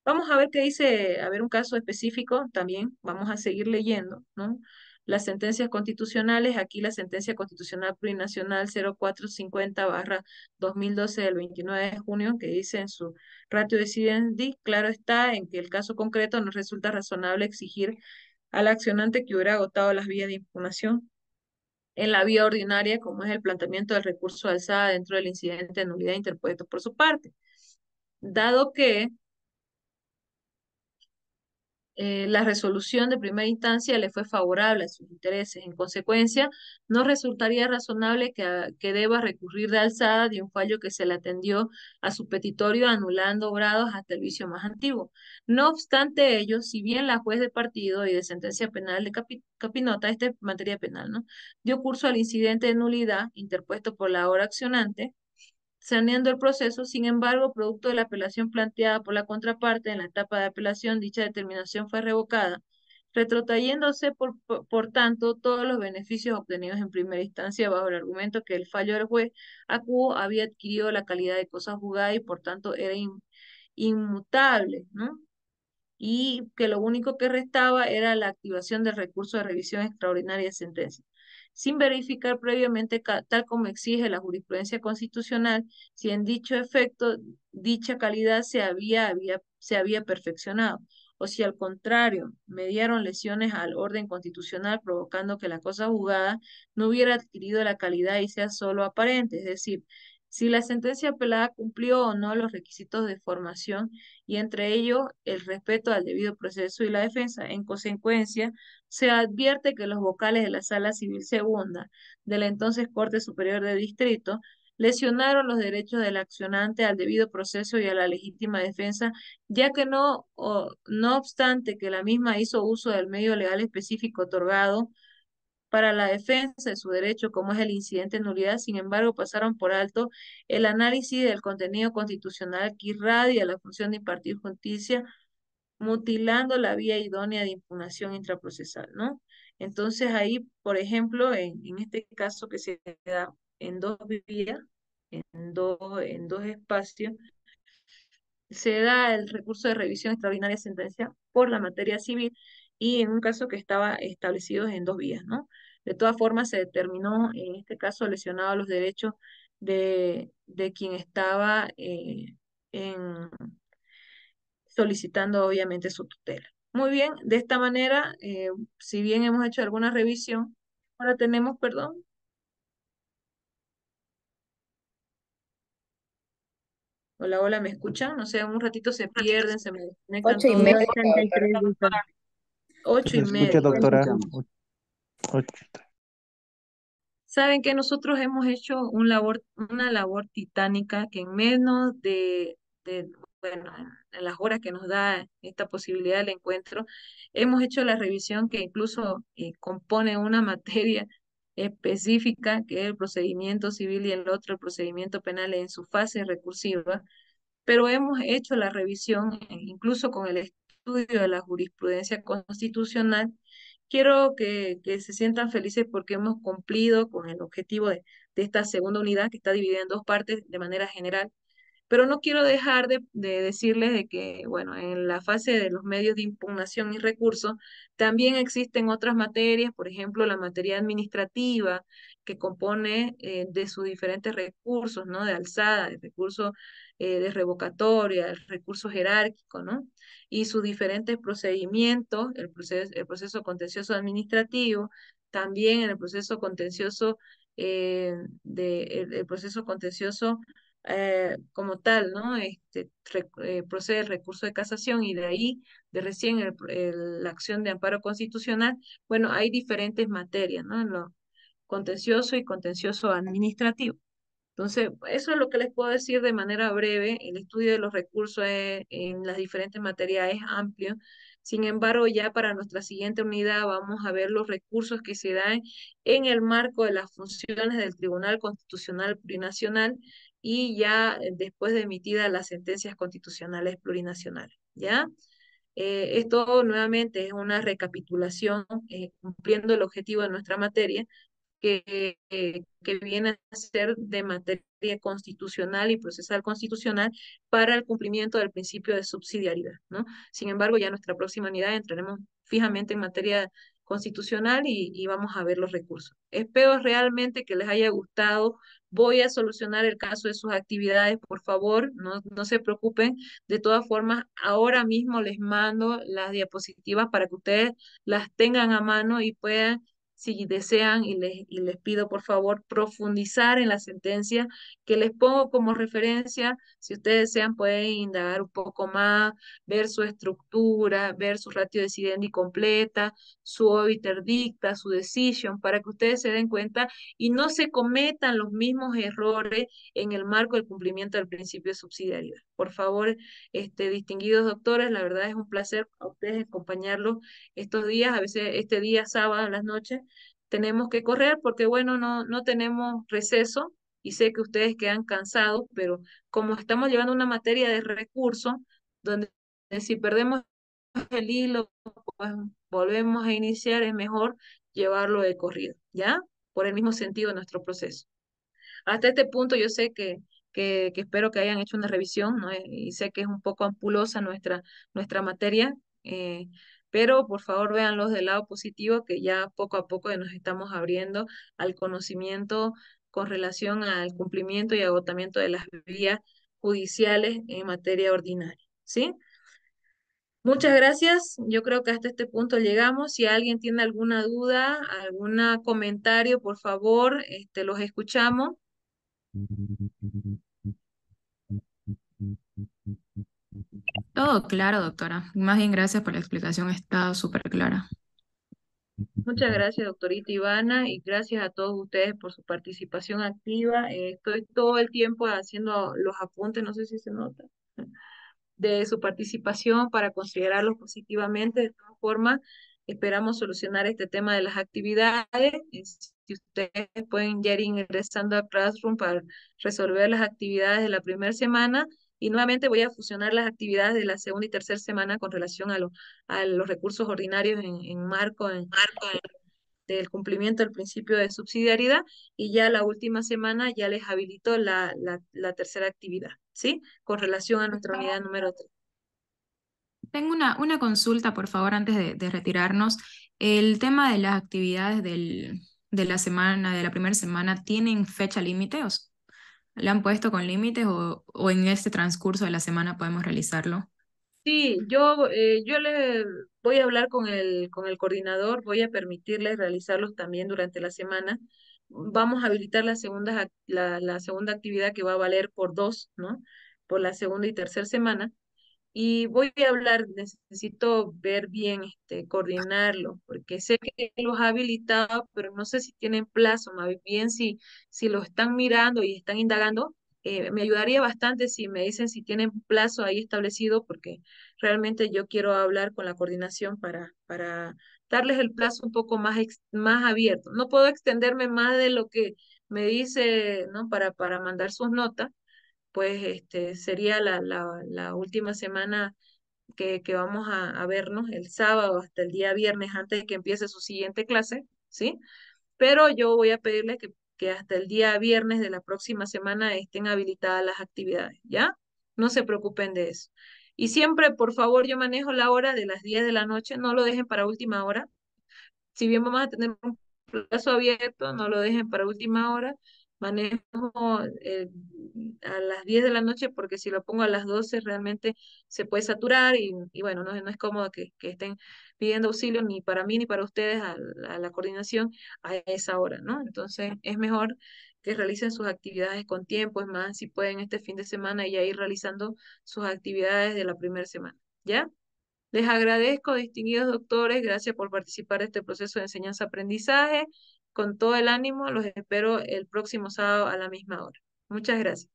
Speaker 1: Vamos a ver qué dice, a ver un caso específico también, vamos a seguir leyendo, ¿no? Las sentencias constitucionales, aquí la sentencia constitucional plurinacional 0450/2012 del 29 de junio, que dice en su ratio decidendi, claro está en que el caso concreto no resulta razonable exigir al accionante que hubiera agotado las vías de impugnación en la vía ordinaria, como es el planteamiento del recurso de alzada dentro del incidente de nulidad interpuesto por su parte. Dado que la resolución de primera instancia le fue favorable a sus intereses. En consecuencia, no resultaría razonable que deba recurrir de alzada de un fallo que se le atendió a su petitorio anulando obrados hasta el vicio más antiguo. No obstante ello, si bien la juez de partido y de sentencia penal de Capinota, esta es materia penal, ¿no?, dio curso al incidente de nulidad interpuesto por la ahora accionante, saneando el proceso. Sin embargo, producto de la apelación planteada por la contraparte en la etapa de apelación, dicha determinación fue revocada, retrotrayéndose por tanto todos los beneficios obtenidos en primera instancia bajo el argumento que el fallo del juez a quo había adquirido la calidad de cosa juzgada y por tanto era inmutable, ¿no? Y que lo único que restaba era la activación del recurso de revisión extraordinaria de sentencia, sin verificar previamente, tal como exige la jurisprudencia constitucional, si en dicho efecto dicha calidad se había perfeccionado, o si al contrario mediaron lesiones al orden constitucional, provocando que la cosa juzgada no hubiera adquirido la calidad y sea solo aparente, es decir, si la sentencia apelada cumplió o no los requisitos de formación y entre ellos el respeto al debido proceso y la defensa. En consecuencia, se advierte que los vocales de la Sala Civil Segunda de la entonces Corte Superior de Distrito lesionaron los derechos del accionante al debido proceso y a la legítima defensa, ya que no obstante que la misma hizo uso del medio legal específico otorgado para la defensa de su derecho, como es el incidente de nulidad, sin embargo, pasaron por alto el análisis del contenido constitucional que irradia la función de impartir justicia, mutilando la vía idónea de impugnación intraprocesal, ¿no? Entonces ahí, por ejemplo, en este caso que se da en dos vías, en dos espacios, se da el recurso de revisión extraordinaria de sentencia por la materia civil y en un caso que estaba establecido en dos vías, ¿no? De todas formas, se determinó en este caso lesionado los derechos de quien estaba solicitando obviamente su tutela. Muy bien, de esta manera, si bien hemos hecho alguna revisión, ahora tenemos, perdón. Hola, hola, ¿me escuchan? No sé, un ratito se pierden, se me desconectan
Speaker 2: 8:30.
Speaker 1: todos.
Speaker 7: 8:33, doctora.
Speaker 9: escucha,
Speaker 1: 8:30.
Speaker 9: doctora. 8.
Speaker 1: Saben que nosotros hemos hecho una labor titánica que en menos bueno, en las horas que nos da esta posibilidad del encuentro, hemos hecho la revisión que incluso compone una materia específica, que es el procedimiento civil y el otro, el procedimiento penal en su fase recursiva, pero hemos hecho la revisión incluso con el estudio de la jurisprudencia constitucional. Quiero que se sientan felices porque hemos cumplido con el objetivo de esta segunda unidad que está dividida en dos partes de manera general, pero no quiero dejar de decirles de que, bueno, en la fase de los medios de impugnación y recurso también existen otras materias, por ejemplo, la materia administrativa, que compone de sus diferentes recursos, ¿no? De alzada, de recurso de revocatoria, el recurso jerárquico, ¿no? Y sus diferentes procedimientos, el proceso contencioso administrativo, también en el proceso contencioso, el proceso contencioso como tal, ¿no? Procede el recurso de casación y de ahí, de recién la acción de amparo constitucional, bueno, hay diferentes materias, ¿no? En lo contencioso y contencioso administrativo. Entonces, eso es lo que les puedo decir de manera breve. El estudio de los recursos en las diferentes materias es amplio. Sin embargo, ya para nuestra siguiente unidad vamos a ver los recursos que se dan en el marco de las funciones del Tribunal Constitucional Plurinacional y ya después de emitidas las sentencias constitucionales plurinacionales, ¿ya? Esto nuevamente es una recapitulación cumpliendo el objetivo de nuestra materia que viene a ser de materia constitucional y procesal constitucional para el cumplimiento del principio de subsidiariedad, ¿no? Sin embargo, ya en nuestra próxima unidad entraremos fijamente en materia constitucional y vamos a ver los recursos. Espero realmente que les haya gustado. Voy a solucionar el caso de sus actividades, por favor, no se preocupen. De todas formas, ahora mismo les mando las diapositivas para que ustedes las tengan a mano y puedan si desean, y les pido por favor profundizar en la sentencia que les pongo como referencia. Si ustedes desean, pueden indagar un poco más, ver su estructura, ver su ratio decidendi completa, su obiter dicta, su decision, para que ustedes se den cuenta y no se cometan los mismos errores en el marco del cumplimiento del principio de subsidiariedad. Por favor, distinguidos doctores, la verdad es un placer a ustedes acompañarlos estos días, a veces este día sábado en las noches tenemos que correr porque bueno, no tenemos receso y sé que ustedes quedan cansados, pero como estamos llevando una materia de recursos, donde si perdemos el hilo, pues volvemos a iniciar, es mejor llevarlo de corrido, ¿ya? Por el mismo sentido de nuestro proceso. Hasta este punto yo sé que espero que hayan hecho una revisión, ¿no? Y sé que es un poco ampulosa nuestra materia, pero por favor véanlos del lado positivo, que ya poco a poco nos estamos abriendo al conocimiento con relación al cumplimiento y agotamiento de las vías judiciales en materia ordinaria, ¿sí? Muchas gracias. Yo creo que hasta este punto llegamos. Si alguien tiene alguna duda, algún comentario, por favor, los escuchamos.
Speaker 2: Todo claro, doctora. Más bien gracias por la explicación, está súper clara.
Speaker 1: Muchas gracias, doctorita Ivana, y gracias a todos ustedes por su participación activa. Estoy todo el tiempo haciendo los apuntes, no sé si se nota, de su participación para considerarlos positivamente. De todas formas, esperamos solucionar este tema de las actividades. Si ustedes pueden ya ir ingresando a Classroom para resolver las actividades de la primera semana. Y nuevamente voy a fusionar las actividades de la segunda y tercera semana con relación a los recursos ordinarios en marco del cumplimiento del principio de subsidiariedad, y ya la última semana ya les habilito la tercera actividad, ¿sí? Con relación a nuestra unidad número 3.
Speaker 2: Tengo una consulta, por favor, antes de retirarnos. El tema de las actividades de la semana, de la primera semana, ¿tienen fecha límite? ¿Le han puesto con límites o en este transcurso de la semana podemos realizarlo?
Speaker 1: Sí, yo le voy a hablar con el coordinador, voy a permitirles realizarlos también durante la semana. Vamos a habilitar la segunda actividad que va a valer por 2, ¿no? Por la segunda y tercera semana. Y voy a hablar, necesito ver bien, coordinarlo, porque sé que los ha habilitado, pero no sé si tienen plazo, más bien si lo están mirando y están indagando, me ayudaría bastante si me dicen si tienen plazo ahí establecido, porque realmente yo quiero hablar con la coordinación para darles el plazo un poco más abierto. No puedo extenderme más de lo que me dice, ¿no? Para mandar sus notas, pues sería la última semana que vamos a vernos el sábado hasta el día viernes antes de que empiece su siguiente clase, ¿sí? Pero yo voy a pedirle que hasta el día viernes de la próxima semana estén habilitadas las actividades, ¿ya? No se preocupen de eso. Y siempre, por favor, yo manejo la hora de las 10 de la noche, no lo dejen para última hora. Si bien vamos a tener un plazo abierto, no lo dejen para última hora. Manejo a las 10 de la noche porque si lo pongo a las 12 realmente se puede saturar y bueno, no es cómodo que estén pidiendo auxilio ni para mí ni para ustedes a la coordinación a esa hora, ¿no? Entonces es mejor que realicen sus actividades con tiempo, es más, si pueden este fin de semana ya ir realizando sus actividades de la primera semana, ¿ya? Les agradezco, distinguidos doctores, gracias por participar de este proceso de enseñanza-aprendizaje. Con todo el ánimo, los espero el próximo sábado a la misma hora. Muchas gracias.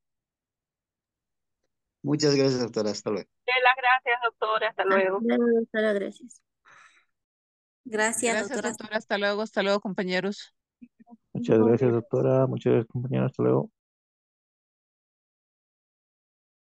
Speaker 6: Muchas gracias, doctora. Hasta luego.
Speaker 12: Las gracias, doctora. Hasta luego.
Speaker 8: Doctora, gracias. Gracias,
Speaker 3: Gracias,
Speaker 8: doctora.
Speaker 3: doctora. Hasta luego, compañeros.
Speaker 9: Muchas gracias, doctora. Muchas gracias, compañeros. Hasta luego.